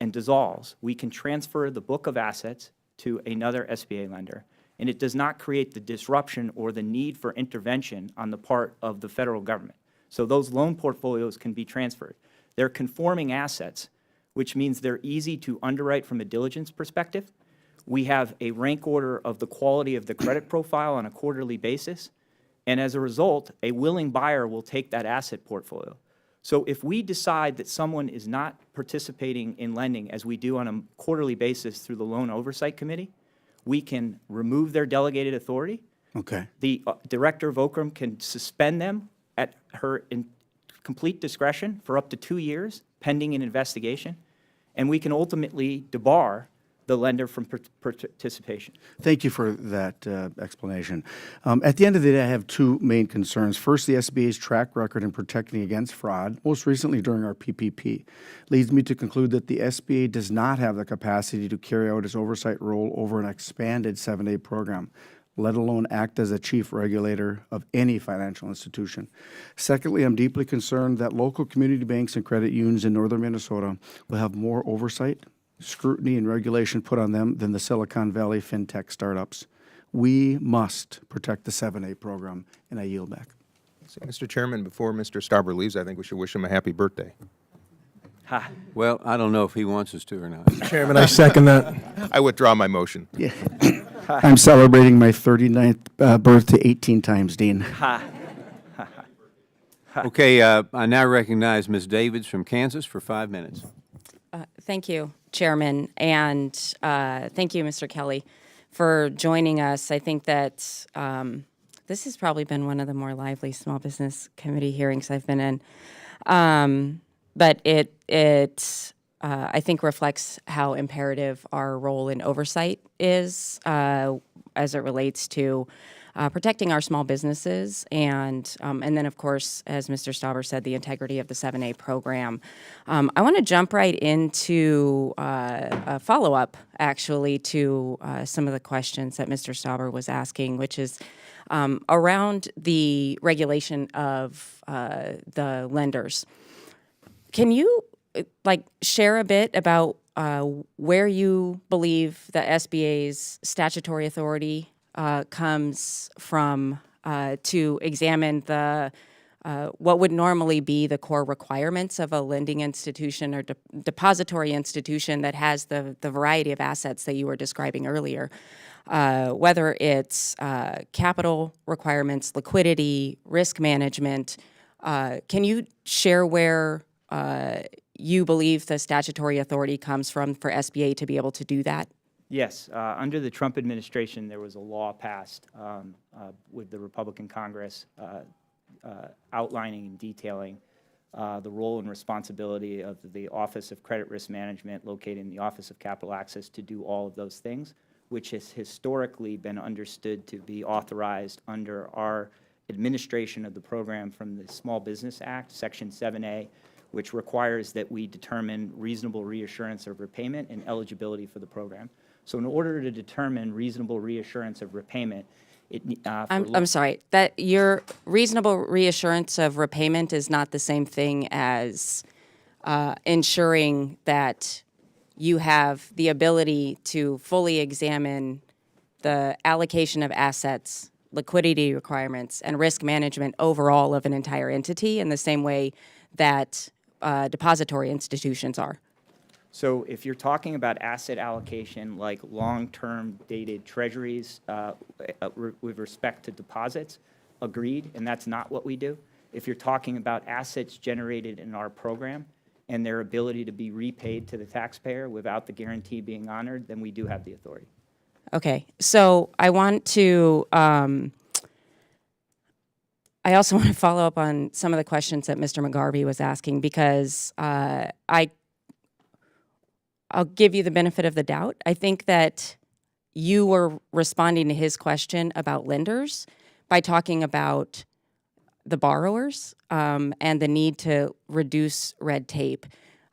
and dissolves, we can transfer the book of assets to another SBA lender, and it does not create the disruption or the need for intervention on the part of the federal government. So those loan portfolios can be transferred. They're conforming assets, which means they're easy to underwrite from a diligence perspective. We have a rank order of the quality of the credit profile on a quarterly basis, and as a result, a willing buyer will take that asset portfolio. So if we decide that someone is not participating in lending as we do on a quarterly basis through the Loan Oversight Committee, we can remove their delegated authority. Okay. The Director of OCRM can suspend them at her complete discretion for up to 2 years, pending an investigation, and we can ultimately debar the lender from participation. Thank you for that explanation. At the end of the day, I have two main concerns. First, the SBA's track record in protecting against fraud, most recently during our PPP, leads me to conclude that the SBA does not have the capacity to carry out its oversight role over an expanded 7A program, let alone act as a chief regulator of any financial institution. Secondly, I'm deeply concerned that local community banks and credit unions in northern Minnesota will have more oversight, scrutiny, and regulation put on them than the Silicon Valley fintech startups. We must protect the 7A program, and I yield back. So, Mr. Chairman, before Mr. Stauber leaves, I think we should wish him a happy birthday. Ha. Well, I don't know if he wants us to or not. Chairman, I second that. I withdraw my motion. Yeah. I'm celebrating my 39th birthday 18 times, Dean. Okay, I now recognize Ms. Davids from Kansas for 5 minutes. Thank you, Chairman, and thank you, Mr. Kelly, for joining us. I think that this has probably been one of the more lively Small Business Committee hearings I've been in, but it I think reflects how imperative our role in oversight is as it relates to protecting our small businesses, and then, of course, as Mr. Stauber said, the integrity of the 7A program. I want to jump right into a follow-up, actually, to some of the questions that Mr. Stauber was asking, which is around the regulation of the lenders. Can you share a bit about where you believe the SBA's statutory authority comes from to examine the what would normally be the core requirements of a lending institution or depository institution that has the variety of assets that you were describing earlier, whether it's capital requirements, liquidity, risk management. Can you share where you believe the statutory authority comes from for SBA to be able to do that? Yes, under the Trump administration, there was a law passed with the Republican Congress outlining and detailing the role and responsibility of the Office of Credit Risk Management, located in the Office of Capital Access, to do all of those things, which has historically been understood to be authorized under our administration of the program from the Small Business Act, Section 7A, which requires that we determine reasonable reassurance of repayment and eligibility for the program. So in order to determine reasonable reassurance of repayment, I'm sorry, that your reasonable reassurance of repayment is not the same thing as ensuring that you have the ability to fully examine the allocation of assets, liquidity requirements, and risk management overall of an entire entity in the same way that depository institutions are. So if you're talking about asset allocation like long-term dated treasuries with respect to deposits, agreed, and that's not what we do. If you're talking about assets generated in our program and their ability to be repaid to the taxpayer without the guarantee being honored, then we do have the authority. Okay, so I want to I also want to follow up on some of the questions that Mr. McGarvey was asking, because I'll give you the benefit of the doubt. I think that you were responding to his question about lenders by talking about the borrowers and the need to reduce red tape,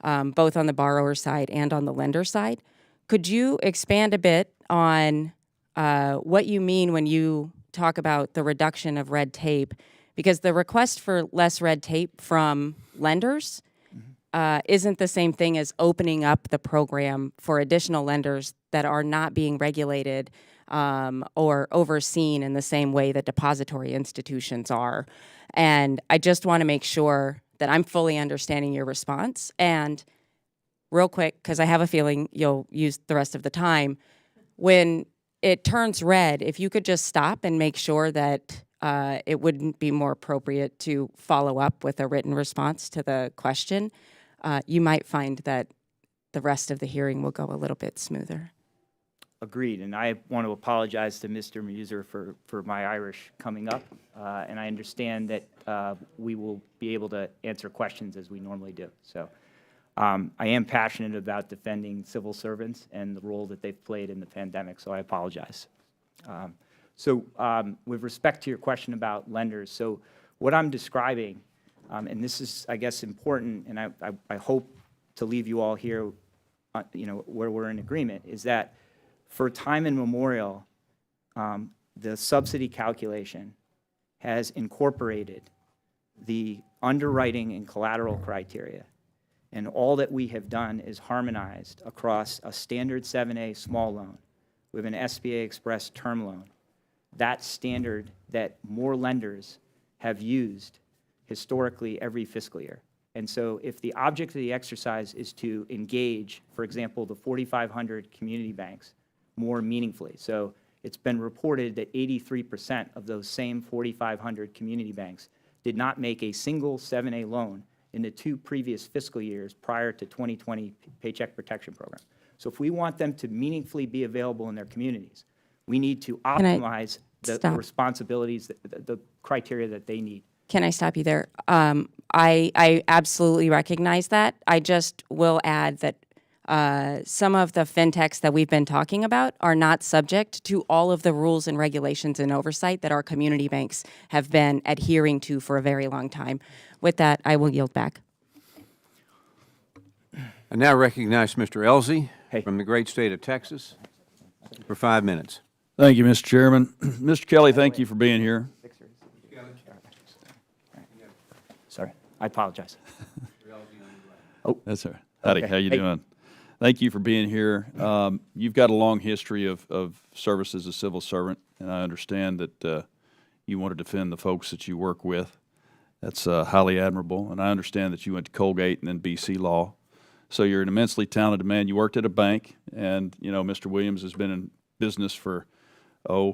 both on the borrower side and on the lender side. Could you expand a bit on what you mean when you talk about the reduction of red tape? Because the request for less red tape from lenders isn't the same thing as opening up the program for additional lenders that are not being regulated or overseen in the same way that depository institutions are. And I just want to make sure that I'm fully understanding your response. And real quick, because I have a feeling you'll use the rest of the time, when it turns red, if you could just stop and make sure that it wouldn't be more appropriate to follow up with a written response to the question, you might find that the rest of the hearing will go a little bit smoother. Agreed, and I want to apologize to Mr. Muser for my Irish coming up, and I understand that we will be able to answer questions as we normally do. So I am passionate about defending civil servants and the role that they've played in the pandemic, so I apologize. With respect to your question about lenders, so what I'm describing, and this is, I guess, important, and I hope to leave you all here, where we're in agreement, is that for time immemorial, the subsidy calculation has incorporated the underwriting and collateral criteria. And all that we have done is harmonized across a standard 7A small loan with an SBA Express term loan. That standard that more lenders have used historically every fiscal year. And so if the object of the exercise is to engage, for example, the 4,500 community banks more meaningfully. So it's been reported that 83% of those same 4,500 community banks did not make a single 7A loan in the 2 previous fiscal years prior to 2020 Paycheck Protection Program. So if we want them to meaningfully be available in their communities, we need to optimize the responsibilities, the criteria that they need. Can I stop you there? I absolutely recognize that. I just will add that some of the fintechs that we've been talking about are not subject to all of the rules and regulations and oversight that our community banks have been adhering to for a very long time. With that, I will yield back. I now recognize Mr. Elsie Hey. from the great state of Texas for 5 minutes. Thank you, Mr. Chairman. Mr. Kelly, thank you for being here. Sorry, I apologize. That's all right. Howdy, Okay. how you Hey. doing? Thank you for being here. You've got a long history of service as a civil servant, and I understand that you want to defend the folks that you work with. That's highly admirable, and I understand that you went to Colgate and then BC Law. So you're an immensely talented man. You worked at a bank, and, Mr. Williams has been in business for, a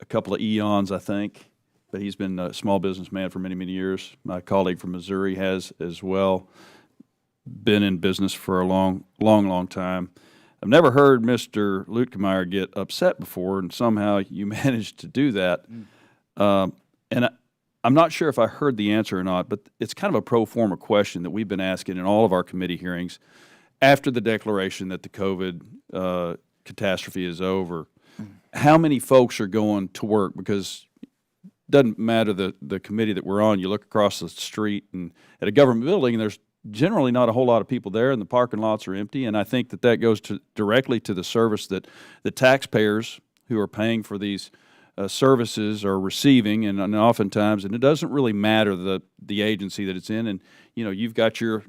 couple of eons, I think. But he's been a small businessman for many, many years. My colleague from Missouri has as well. Been in business for a long, long, long time. I've never heard Mr. Lutkemeyer get upset before, and somehow you managed to do that. And I'm not sure if I heard the answer or not, but it's kind of a pro forma question that we've been asking in all of our committee hearings after the declaration that the COVID catastrophe is over. How many folks are going to work? Because it doesn't matter the committee that we're on. You look across the street and at a government building, and there's generally not a whole lot of people there, and the parking lots are empty. And I think that goes directly to the service that the taxpayers who are paying for these services are receiving, and oftentimes, and it doesn't really matter the agency that it's in. And you've got your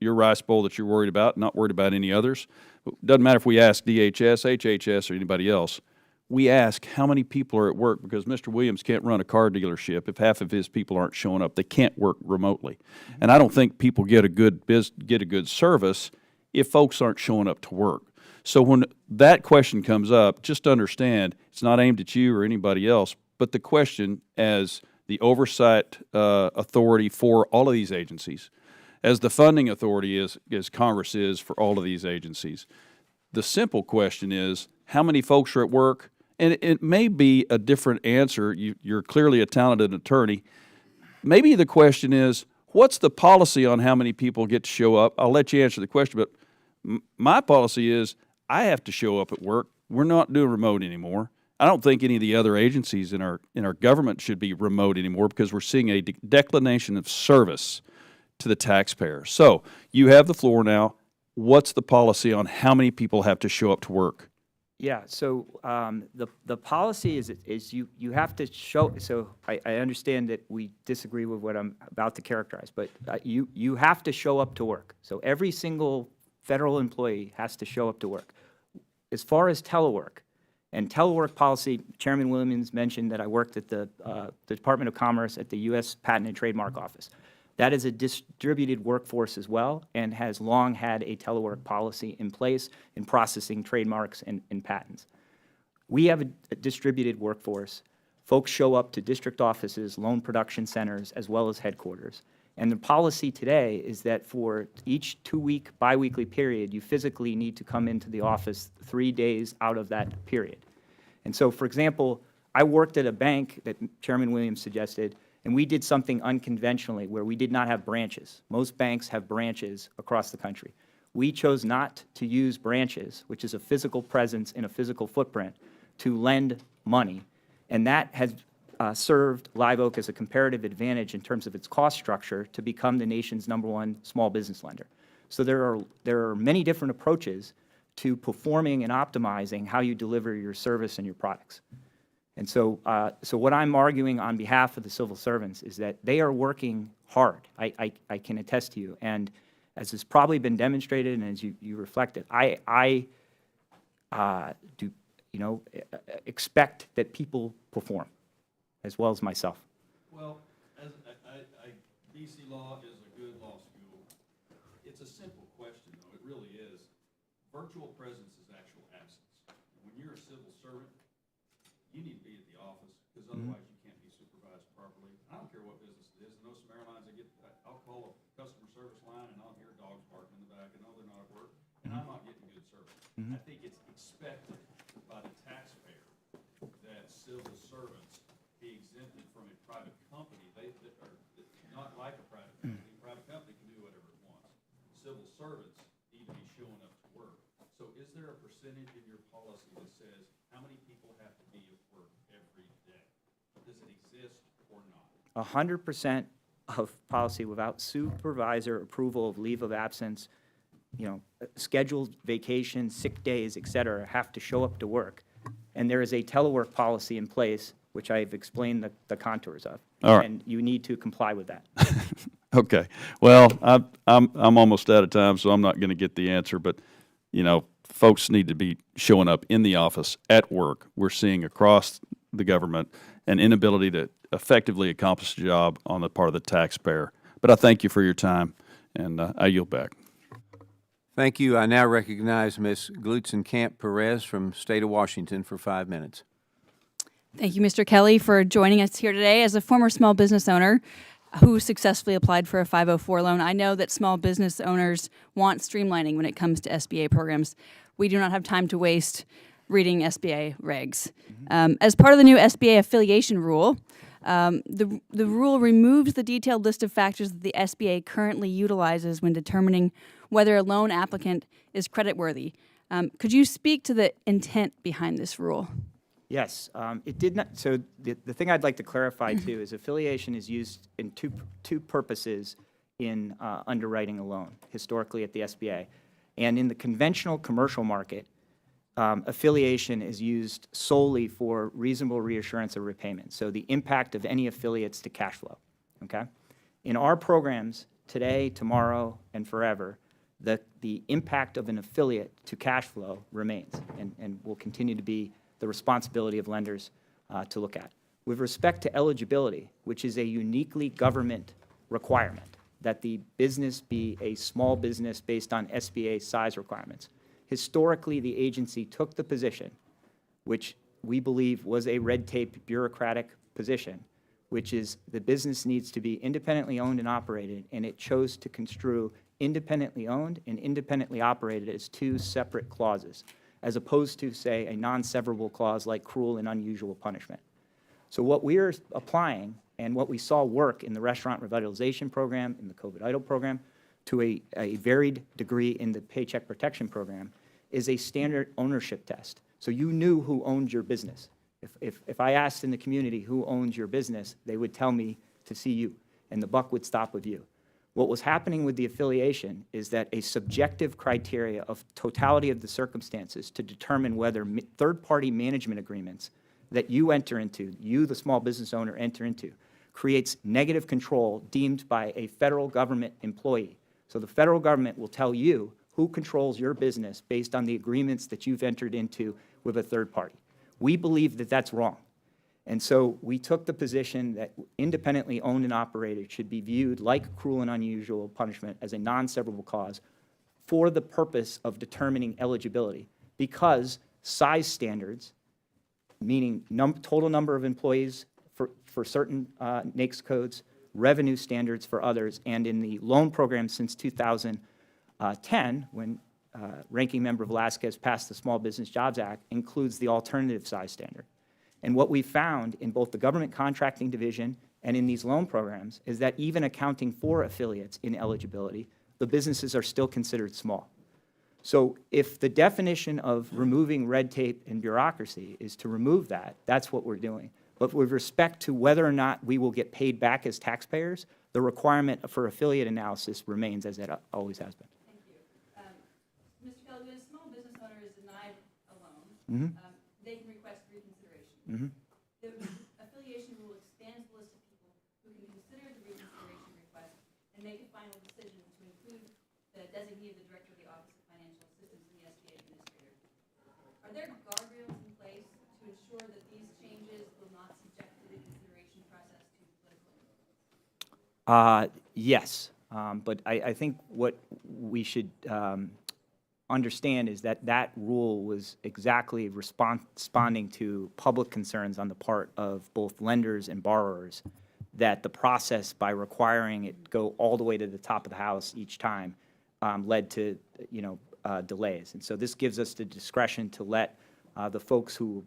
rice bowl that you're worried about, not worried about any others. It doesn't matter if we ask DHS, HHS, or anybody else. We ask how many people are at work, because Mr. Williams can't run a car dealership if half of his people aren't showing up. They can't work remotely, and I don't think people get a good service if folks aren't showing up to work. So when that question comes up, just understand it's not aimed at you or anybody else, but the question as the oversight authority for all of these agencies, as the funding authority as Congress is for all of these agencies. The simple question is, how many folks are at work? And it may be a different answer. You're clearly a talented attorney. maybe the question is, what's the policy on how many people get to show up? I'll let you answer the question, but my policy is I have to show up at work. We're not doing remote anymore. I don't think any of the other agencies in our government should be remote anymore because we're seeing a declination of service to the taxpayer. So you have the floor now. What's the policy on how many people have to show up to work? Yeah, so the policy is you have to show, so I understand that we disagree with what I'm about to characterize, but you have to show up to work. So every single federal employee has to show up to work. As far as telework, and telework policy, Chairman Williams mentioned that I worked at the Department of Commerce at the U.S. Patent and Trademark Office. That is a distributed workforce as well and has long had a telework policy in place in processing trademarks and patents. We have a distributed workforce. Folks show up to district offices, loan production centers, as well as headquarters. And the policy today is that for each 2-week, biweekly period, you physically need to come into the office 3 days out of that period. And so, for example, I worked at a bank that Chairman Williams suggested, and we did something unconventionally where we did not have branches. Most banks have branches across the country. We chose not to use branches, which is a physical presence in a physical footprint, to lend money. And that has served Live Oak as a comparative advantage in terms of its cost structure to become the nation's #1 small business lender. So there are many different approaches to performing and optimizing how you deliver your service and your products. And so, so what I'm arguing on behalf of the civil servants is that they are working hard. I can attest to you. And as has probably been demonstrated and as you reflected, I do, expect that people perform as well as myself. Well, DC law is a good law school. It's a simple question, though. It really is. Virtual presence is actual absence. When you're a civil servant, you need to be at the office because otherwise you can't be supervised properly. I don't care what business it is. I know some airlines, I'll call a customer service line and I'll hear dogs barking in the back and know they're not at work and I'm not getting good service. I think it's expected by the taxpayer that civil servants be exempted from a private company. They are not like a private company. A private company can do whatever it wants. Civil servants need to be showing up to work. So is there a percentage in your policy that says how many people have to be at work every day? Does it exist or not? 100% of policy without supervisor approval of leave of absence, scheduled vacations, sick days, et cetera, have to show up to work. And there is a telework policy in place, which I've explained the contours of. All right. And you need to comply with that. Okay. Well, I'm almost out of time, so I'm not going to get the answer. But folks need to be showing up in the office at work. We're seeing across the government an inability to effectively accomplish the job on the part of the taxpayer. But I thank you for your time, and I yield back. Thank you. I now recognize Ms. Glutzen-Camp Perez from State of Washington for 5 minutes. Thank you, Mr. Kelly, for joining us here today. As a former small business owner who successfully applied for a 504 loan, I know that small business owners want streamlining when it comes to SBA programs. We do not have time to waste reading SBA regs. As part of the new SBA affiliation rule, the rule removes the detailed list of factors that the SBA currently utilizes when determining whether a loan applicant is creditworthy. Could you speak to the intent behind this rule? Yes, it did not. So the thing I'd like to clarify too is affiliation is used in two purposes in underwriting a loan, historically at the SBA. And in the conventional commercial market, affiliation is used solely for reasonable reassurance of repayment. So the impact of any affiliates to cash flow, okay? In our programs today, tomorrow, and forever, the impact of an affiliate to cash flow remains and will continue to be the responsibility of lenders to look at. With respect to eligibility, which is a uniquely government requirement, that the business be a small business based on SBA size requirements. Historically, the agency took the position, which we believe was a red tape bureaucratic position, which is the business needs to be independently owned and operated, and it chose to construe independently owned and independently operated as two separate clauses, as opposed to, say, a non-severable clause like cruel and unusual punishment. So what we're applying And what we saw work in the restaurant revitalization program, in the COVID EIDL program, to a varied degree in the Paycheck Protection Program, is a standard ownership test. So you knew who owned your business. If I asked in the community who owns your business, they would tell me to see you, and the buck would stop with you. What was happening with the affiliation is that a subjective criteria of totality of the circumstances to determine whether third-party management agreements that you enter into, you, the small business owner, enter into, creates negative control deemed by a federal government employee. So the federal government will tell you who controls your business based on the agreements that you've entered into with a third party. We believe that that's wrong. And so we took the position that independently owned and operated should be viewed like cruel and unusual punishment as a non-severable cause for the purpose of determining eligibility, because size standards, meaning total number of employees for certain NAICS codes, revenue standards for others, and in the loan program since 2010, when Ranking Member Velasquez passed the Small Business Jobs Act, includes the alternative size standard. And what we found in both the government contracting division and in these loan programs is that even accounting for affiliates in eligibility, the businesses are still considered small. So if the definition of removing red tape and bureaucracy is to remove that, that's what we're doing. But with respect to whether or not we will get paid back as taxpayers, the requirement for affiliate analysis remains as it always has been. Thank you. Mr. Kelly, when a small business owner is denied a loan, they can request reconsideration. The affiliation rule expands the list of people who can consider the reconsideration request and make a final decision to include the designee of the Director of the Office of Financial Assistance and the SBA Administrator. Are there guardrails in place to ensure that these changes will not subject the reconsideration process to political influence? Yes, but I think what we should understand is that that rule was exactly responding to public concerns on the part of both lenders and borrowers, that the process, by requiring it go all the way to the top of the house each time, led to delays. And so this gives us the discretion to let the folks who,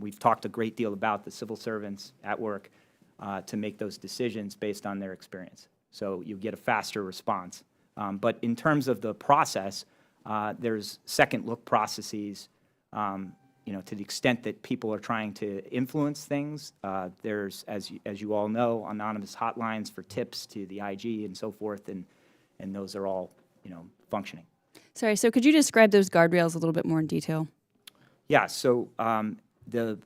we've talked a great deal about, the civil servants at work, to make those decisions based on their experience. So you get a faster response. But in terms of the process, there's second look processes, to the extent that people are trying to influence things. There's, as you all know, anonymous hotlines for tips to the IG and so forth, and those are all, functioning. Sorry, so could you describe those guardrails a little bit more in detail? Yeah, so the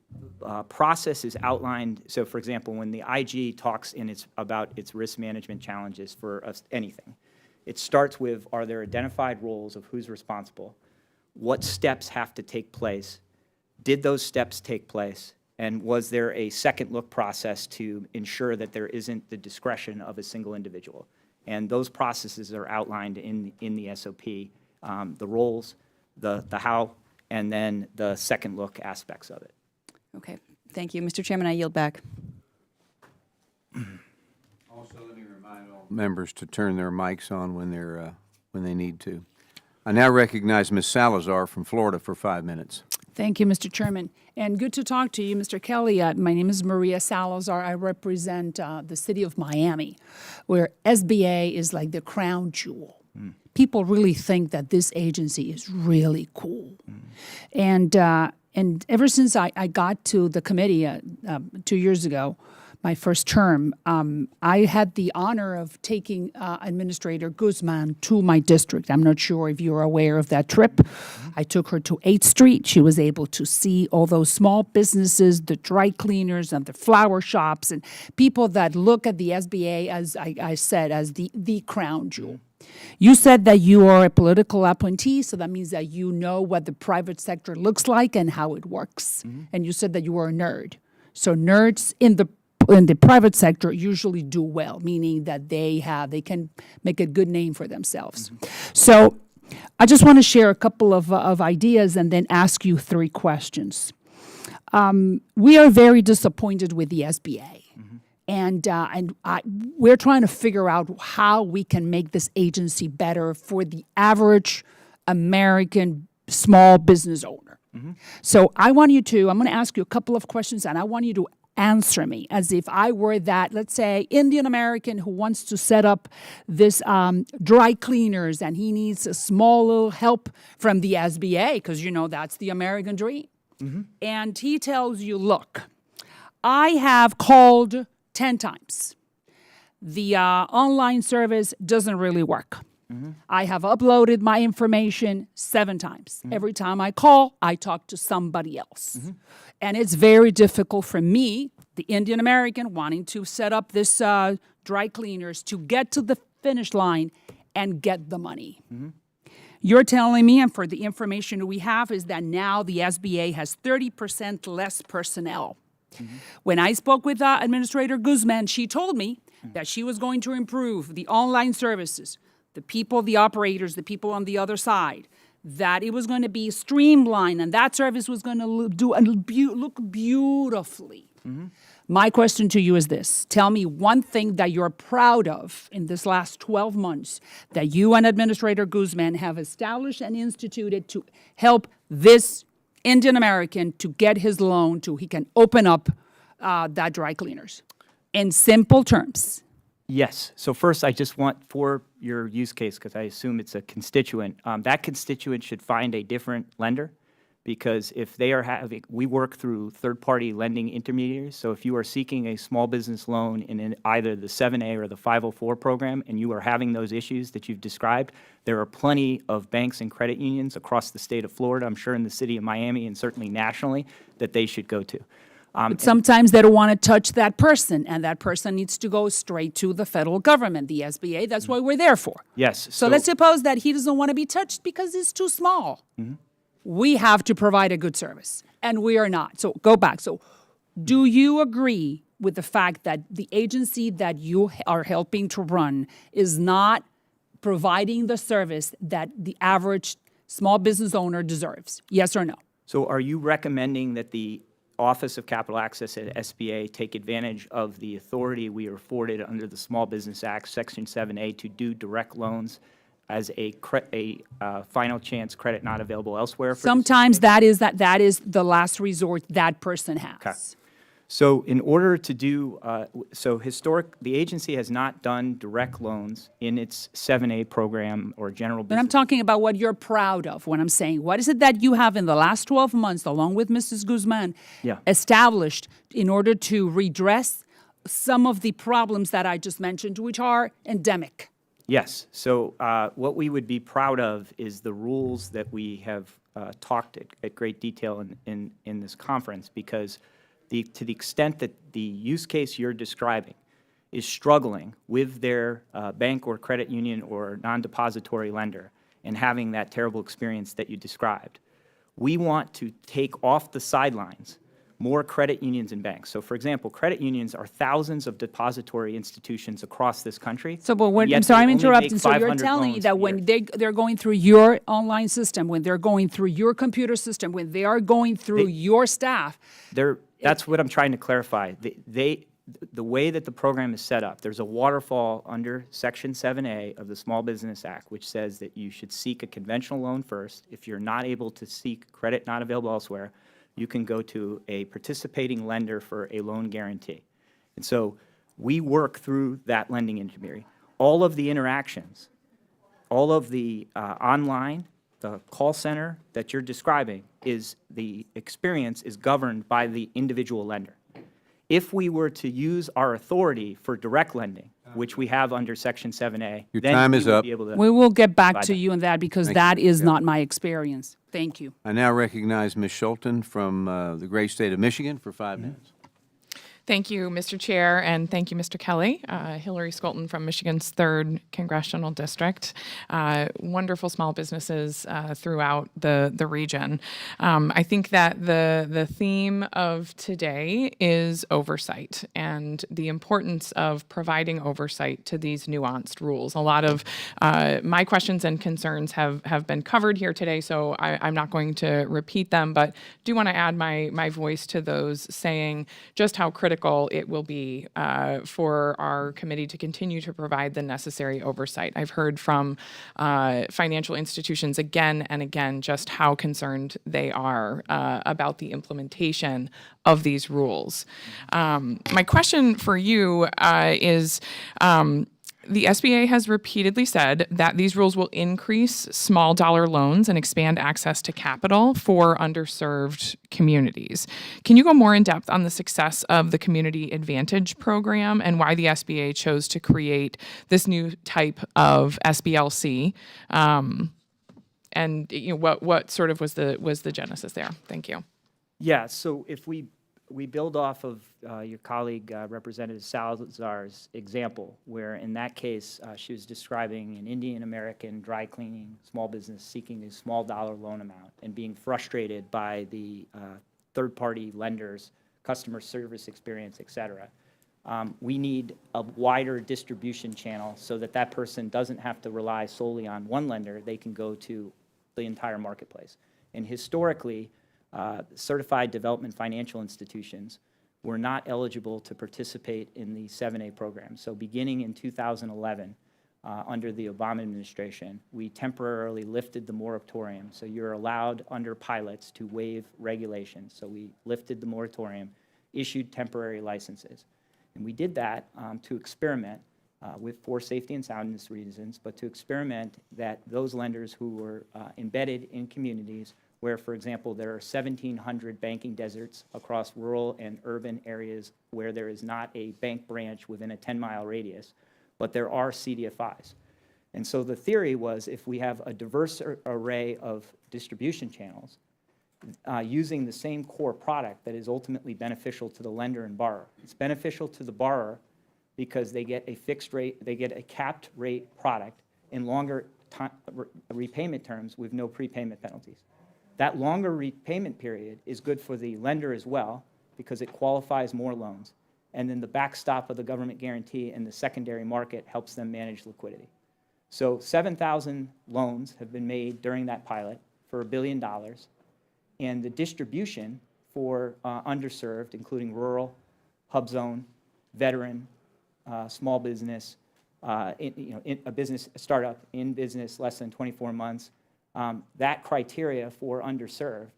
process is outlined. So, for example, when the IG talks about its risk management challenges for anything, it starts with, are there identified roles of who's responsible? What steps have to take place? Did those steps take place? And was there a second look process to ensure that there isn't the discretion of a single individual? And those processes are outlined in the SOP, the roles, the how, and then the second look aspects of it. Okay, thank you. Mr. Chairman, I yield back. Also, let me remind all members to turn their mics on when they need to. I now recognize Ms. Salazar from Florida for 5 minutes. Thank you, Mr. Chairman. And good to talk to you, Mr. Kelly. My name is Maria Salazar. I represent the city of Miami, where SBA is like the crown jewel. People really think that this agency is really cool. And ever since I got to the committee 2 years ago, my first term, I had the honor of taking Administrator Guzman to my district. I'm not sure if you're aware of that trip. I took her to 8th Street. She was able to see all those small businesses, the dry cleaners and the flower shops, and people that look at the SBA, as I said, as the crown jewel. You said that you are a political appointee, so that means that you know what the private sector looks like and how it works. And you said that you are a nerd. So nerds in the private sector usually do well, meaning that they can make a good name for themselves. So I just want to share a couple of ideas and then ask you 3 questions. We are very disappointed with the SBA. And we're trying to figure out how we can make this agency better for the average American small business owner. So I'm going to ask you a couple of questions, and I want you to answer me as if I were that, let's say, Indian American who wants to set up this dry cleaners and he needs a small little help from the SBA because, that's the American dream. And he tells you, look, I have called 10 times. The online service doesn't really work. I have uploaded my information 7 times. Every time I call, I talk to somebody else. And it's very difficult for me, the Indian American, wanting to set up this dry cleaners to get to the finish line and get the money. You're telling me, and for the information we have, is that now the SBA has 30% less personnel. When I spoke with Administrator Guzman, she told me that she was going to improve the online services, the people, the operators, the people on the other side, that it was going to be streamlined and that service was going to look beautifully. My question to you is this. Tell me one thing that you're proud of in this last 12 months that you and Administrator Guzman have established and instituted to help this Indian American to get his loan so he can open up that dry cleaners. In simple terms. Yes. So first, I just want, for your use case, because I assume it's a constituent, that constituent should find a different lender, because if they are having, we work through third-party lending intermediaries. So if you are seeking a small business loan in either the 7A or the 504 program, and you are having those issues that you've described, there are plenty of banks and credit unions across the state of Florida, I'm sure in the city of Miami, and certainly nationally, that they should go to. But sometimes they don't want to touch that person, and that person needs to go straight to the federal government, the SBA. That's what we're there for. Yes. So let's suppose that he doesn't want to be touched because it's too small. We have to provide a good service, and we are not. So go back. So do you agree with the fact that the agency that you are helping to run is not providing the service that the average small business owner deserves? Yes or no? So are you recommending that the Office of Capital Access at SBA take advantage of the authority we are afforded under the Small Business Act, Section 7A, to do direct loans as a final chance credit not available elsewhere? Sometimes that is the last resort that person has. Okay. So in order to do, the agency has not done direct loans in its 7A program or general business. But I'm talking about what you're proud of when I'm saying, what is it that you have in the last 12 months, along with Mrs. Guzman, established in order to redress some of the problems that I just mentioned, which are endemic? Yes. So what we would be proud of is the rules that we have talked at great detail in this conference, because to the extent that the use case you're describing is struggling with their bank or credit union or non-depository lender and having that terrible experience that you described, we want to take off the sidelines more credit unions and banks. So, for example, credit unions are thousands of depository institutions across this country. So, but when, I'm sorry, I'm interrupting. So you're telling me that when they're going through your online system, when they're going through your computer system, when they are going through your staff, that's what I'm trying to clarify. The way that the program is set up, there's a waterfall under Section 7A of the Small Business Act, which says that you should seek a conventional loan first. If you're not able to seek credit not available elsewhere, you can go to a participating lender for a loan guarantee. And so we work through that lending intermediary. All of the interactions, all of the online, the call center that you're describing, is the experience is governed by the individual lender. If we were to use our authority for direct lending, which we have under Section 7A, Your then time we is would up. be able to we will get back provide to that. you on that because Thank that you. is not my experience. Thank you. I now recognize Ms. Schulten from the great state of Michigan for 5 minutes. Thank you, Mr. Chair, and thank you, Mr. Kelly. Hillary Skolton from Michigan's 3rd Congressional District. Wonderful small businesses throughout the region. I think that the theme of today is oversight and the importance of providing oversight to these nuanced rules. A lot of my questions and concerns have been covered here today, so I'm not going to repeat them, but do want to add my voice to those saying just how critical critical it will be for our committee to continue to provide the necessary oversight. I've heard from financial institutions again and again just how concerned they are about the implementation of these rules. My question for you is, the SBA has repeatedly said that these rules will increase small dollar loans and expand access to capital for underserved communities. Can you go more in depth on the success of the Community Advantage program and why the SBA chose to create this new type of SBLC? And what sort of was the genesis there? Thank you. Yeah, so if we build off of your colleague, Representative Salazar's example, where in that case, she was describing an Indian American dry cleaning small business seeking a small dollar loan amount and being frustrated by the third-party lenders, customer service experience, et cetera. We need a wider distribution channel so that that person doesn't have to rely solely on one lender. They can go to the entire marketplace. And historically, certified development financial institutions were not eligible to participate in the 7A program. So beginning in 2011, under the Obama administration, we temporarily lifted the moratorium. So you're allowed under pilots to waive regulations. So we lifted the moratorium, issued temporary licenses. And we did that to experiment for safety and soundness reasons, but to experiment that those lenders who were embedded in communities where, for example, there are 1,700 banking deserts across rural and urban areas where there is not a bank branch within a 10-mile radius, but there are CDFIs. And so the theory was if we have a diverse array of distribution channels using the same core product that is ultimately beneficial to the lender and borrower. It's beneficial to the borrower because they get a fixed rate, they get a capped rate product in longer repayment terms with no prepayment penalties. That longer repayment period is good for the lender as well because it qualifies more loans. And then the backstop of the government guarantee in the secondary market helps them manage liquidity. So 7,000 loans have been made during that pilot for $1 billion. And the distribution for underserved, including rural, hub zone, veteran, small business, a startup in business less than 24 months, that criteria for underserved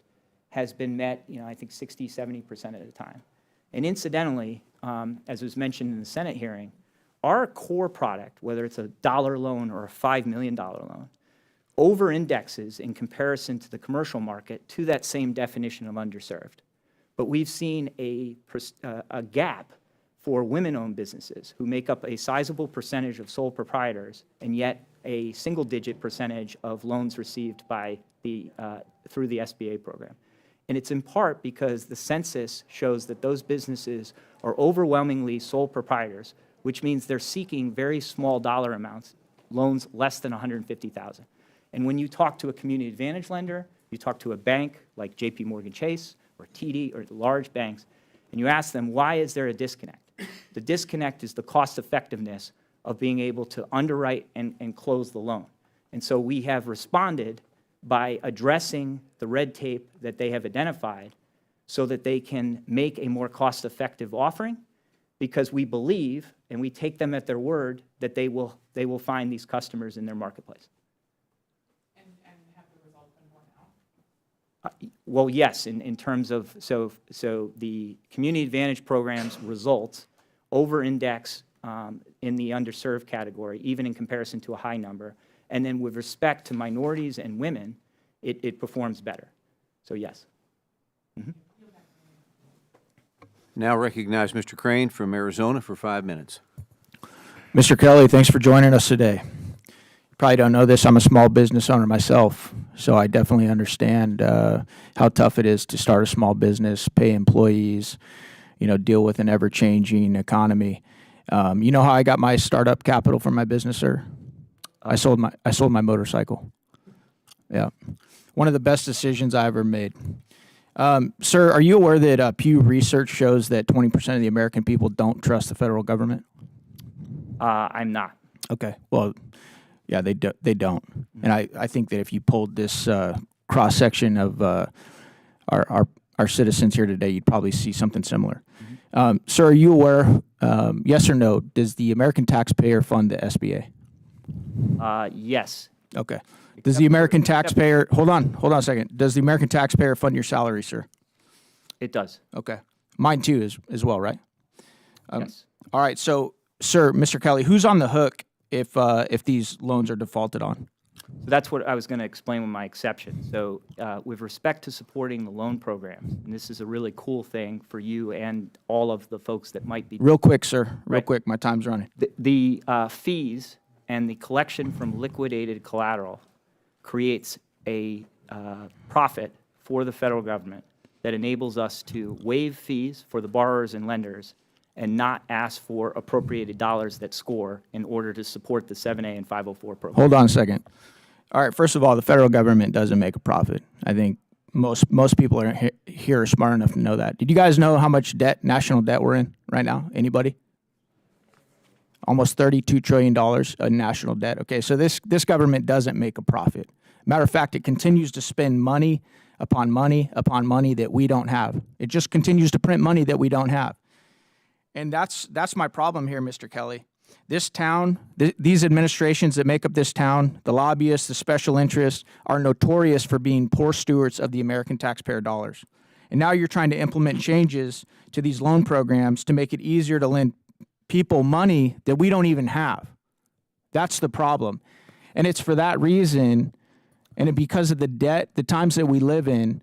has been met, I think 60, 70% of the time. And incidentally, as was mentioned in the Senate hearing, our core product, whether it's a dollar loan or a $5 million loan, over-indexes in comparison to the commercial market to that same definition of underserved. But we've seen a gap for women-owned businesses who make up a sizable percentage of sole proprietors, and yet a single-digit percentage of loans received by through the SBA program. And it's in part because the census shows that those businesses are overwhelmingly sole proprietors, which means they're seeking very small dollar amounts, loans less than $150,000. And when you talk to a community advantage lender, you talk to a bank like JP Morgan Chase or TD or the large banks, and you ask them, why is there a disconnect? The disconnect is the cost effectiveness of being able to underwrite and close the loan. And so we have responded by addressing the red tape that they have identified so that they can make a more cost-effective offering, because we believe, and we take them at their word, that they will find these customers in their marketplace. And have the results been borne out? Well, yes, in terms of, so the Community Advantage program's results over-index in the underserved category, even in comparison to a high number. And then with respect to minorities and women, it performs better. So yes. Mm-hmm. Now recognize Mr. Crane from Arizona for 5 minutes. Mr. Kelly, thanks for joining us today. You probably don't know this, I'm a small business owner myself, so I definitely understand how tough it is to start a small business, pay employees, deal with an ever-changing economy. You know how I got my startup capital for my business, sir? I sold my motorcycle. Yeah. One of the best decisions I ever made. Sir, are you aware that Pew Research shows that 20% of the American people don't trust the federal government? I'm not. Okay. Well, yeah, they don't. And I think that if you pulled this cross-section of our citizens here today, you'd probably see something similar. Sir, are you aware, yes or no, does the American taxpayer fund the SBA? Yes. Okay. Does the American taxpayer, hold on a second. Does the American taxpayer fund your salary, sir? It does. Okay. Mine too, as well, right? Yes. All right. So, sir, Mr. Kelly, who's on the hook if these loans are defaulted on? So that's what I was going to explain with my exception. So with respect to supporting the loan programs, and this is a really cool thing for you and all of the folks that might be. Real quick, sir. Real Right. quick. My time's running. The fees and the collection from liquidated collateral creates a profit for the federal government that enables us to waive fees for the borrowers and lenders and not ask for appropriated dollars that score in order to support the 7A and 504 program. Hold on a second. All right. First of all, the federal government doesn't make a profit. I think most people here are smart enough to know that. Did you guys know how much debt, national debt, we're in right now? Anybody? Almost $32 trillion in national debt. Okay, so this government doesn't make a profit. Matter of fact, it continues to spend money upon money upon money that we don't have. It just continues to print money that we don't have. And that's my problem here, Mr. Kelly. This town, these administrations that make up this town, the lobbyists, the special interests, are notorious for being poor stewards of the American taxpayer dollars. And now you're trying to implement changes to these loan programs to make it easier to lend people money that we don't even have. That's the problem. And it's for that reason, and because of the debt, the times that we live in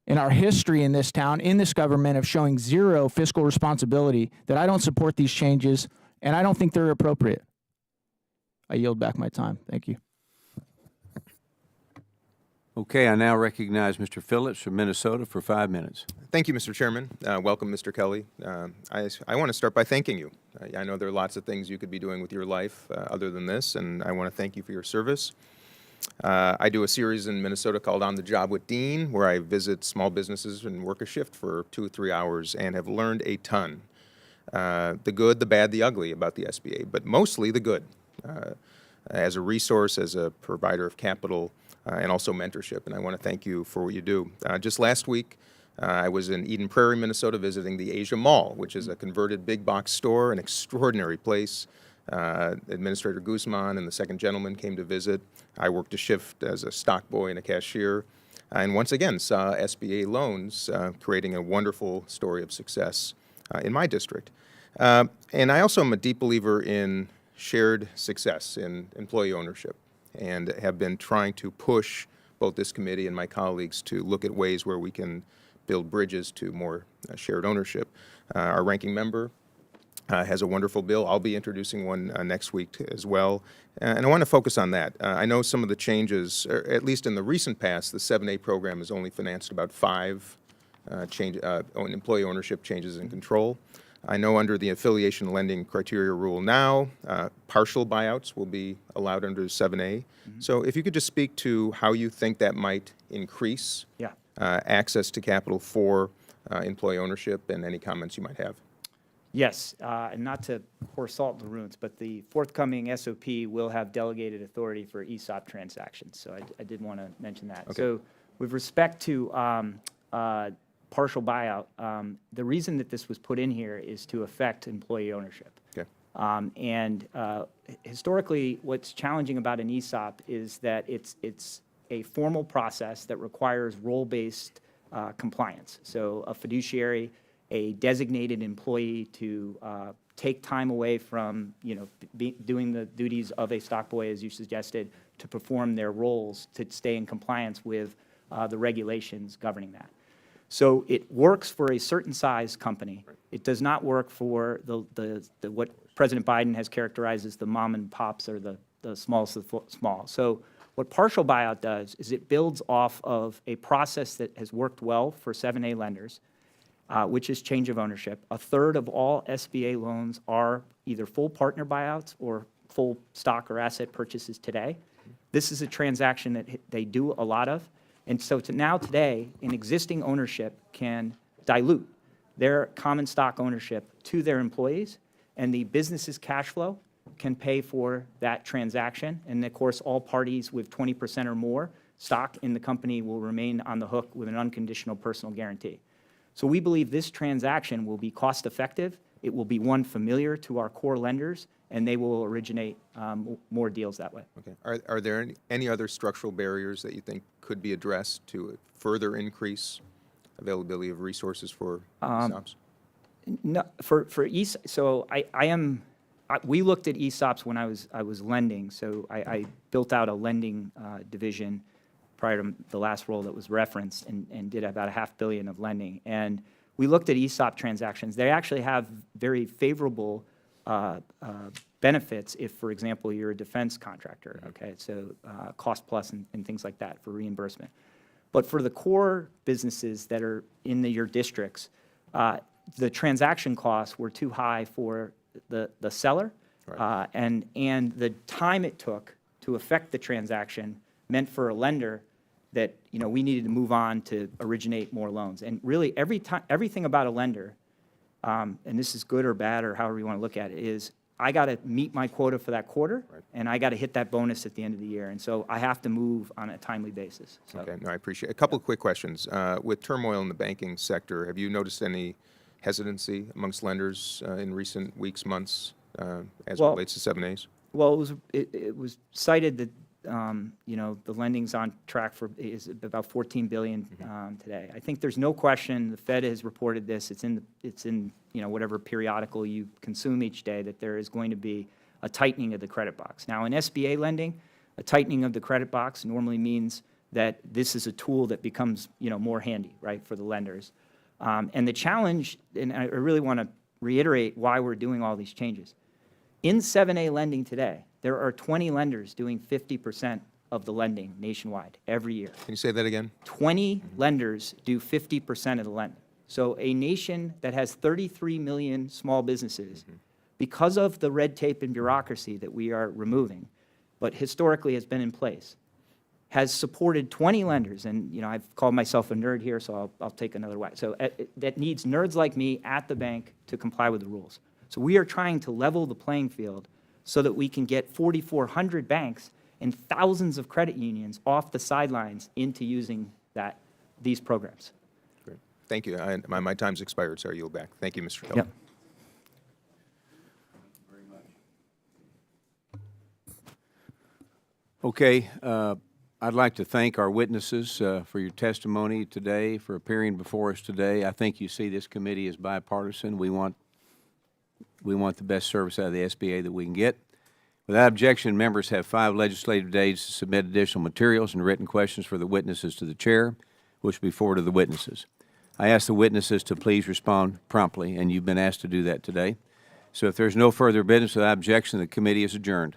our history in this town, in this government, of showing zero fiscal responsibility, that I don't support these changes, and I don't think they're appropriate. I yield back my time. Thank you. Okay, I now recognize Mr. Phillips from Minnesota for 5 minutes. Thank you, Mr. Chairman. Welcome, Mr. Kelly. I want to start by thanking you. I know there are lots of things you could be doing with your life other than this, and I want to thank you for your service. I do a series in Minnesota called On the Job with Dean, where I visit small businesses and work a shift for 2 or 3 hours and have learned a ton. The good, the bad, the ugly about the SBA, but mostly the good. As a resource, as a provider of capital, and also mentorship, and I want to thank you for what you do. Just last week, I was in Eden Prairie, Minnesota, visiting the Asia Mall, which is a converted big box store, an extraordinary place. Administrator Guzman and the second gentleman came to visit. I worked a shift as a stock boy and a cashier, and once again saw SBA loans creating a wonderful story of success in my district. And I also am a deep believer in shared success in employee ownership, and have been trying to push both this committee and my colleagues to look at ways where we can build bridges to more shared ownership. Our ranking member has a wonderful bill. I'll be introducing one next week as well, and I want to focus on that. I know some of the changes, or at least in the recent past, the 7A program has only financed about 5 employee ownership changes in control. I know under the affiliation lending criteria rule now, partial buyouts will be allowed under 7A. So if you could just speak to how you think that might increase access to capital for employee ownership, and any comments you might have. Yes, and not to pour salt in the wounds, but the forthcoming SOP will have delegated authority for ESOP transactions. So I did want to mention that. Okay. So with respect to partial buyout, the reason that this was put in here is to affect employee ownership. Okay. And historically, what's challenging about an ESOP is that it's a formal process that requires role-based compliance. So a fiduciary, a designated employee to take time away from, doing the duties of a stock boy, as you suggested, to perform their roles to stay in compliance with the regulations governing that. So it works for a certain size company. It does not work for the what President Biden has characterized as the mom and pops, or the smallest of the small. So what partial buyout does is it builds off of a process that has worked well for 7A lenders, which is change of ownership. A third of all SBA loans are either full partner buyouts or full stock or asset purchases today. This is a transaction that they do a lot of. And so today, an existing ownership can dilute their common stock ownership to their employees, and the business's cash flow can pay for that transaction. And of course, all parties with 20% or more stock in the company will remain on the hook with an unconditional personal guarantee. So we believe this transaction will be cost-effective, it will be one familiar to our core lenders, and they will originate more deals that way. Okay. Are there any other structural barriers that you think could be addressed to further increase availability of resources for ESOPs? No, for so we looked at ESOPs when I was lending, so I built out a lending division prior to the last role that was referenced and did about $500 million of lending. And we looked at ESOP transactions. They actually have very favorable benefits if, for example, you're a defense contractor, okay? So cost plus and things like that for reimbursement. But for the core businesses that are in your districts, the transaction costs were too high for the seller, Right. and the time it took to effect the transaction meant for a lender that we needed to move on to originate more loans. And really, everything about a lender, and this is good or bad or however you want to look at it, is I got to meet my quota for that quarter, and I got to hit that bonus at the end of the year. And so I have to move on a timely basis. So. Okay, no, I appreciate it. A couple of quick questions. With turmoil in the banking sector, have you noticed any hesitancy amongst lenders in recent weeks, months, as it relates to 7As? Well, it was cited that the lending's on track is about $14 billion today. I think there's no question. The Fed has reported this. It's in whatever periodical you consume each day that there is going to be a tightening of the credit box. Now, in SBA lending, a tightening of the credit box normally means that this is a tool that becomes more handy, right, for the lenders. And the challenge, and I really want to reiterate why we're doing all these changes. In 7A lending today, there are 20 lenders doing 50% of the lending nationwide every year. Can you say that again? 20 lenders do 50% of the lending. So a nation that has 33 million small businesses, because of the red tape and bureaucracy that we are removing, but historically has been in place, has supported 20 lenders, and I've called myself a nerd here, so I'll take another way. So that needs nerds like me at the bank to comply with the rules. So we are trying to level the playing field so that we can get 4,400 banks and thousands of credit unions off the sidelines into using these programs. Great. Thank you. My time's expired, so I yield back. Thank you, Mr. Kelly. Yep. Okay, I'd like to thank our witnesses for your testimony today, for appearing before us today. I think you see this committee is bipartisan. We want the best service out of the SBA that we can get. Without objection, members have 5 legislative days to submit additional materials and written questions for the witnesses to the chair, which will be forwarded to the witnesses. I ask the witnesses to please respond promptly, and you've been asked to do that today. So if there's no further business without objection, the committee is adjourned.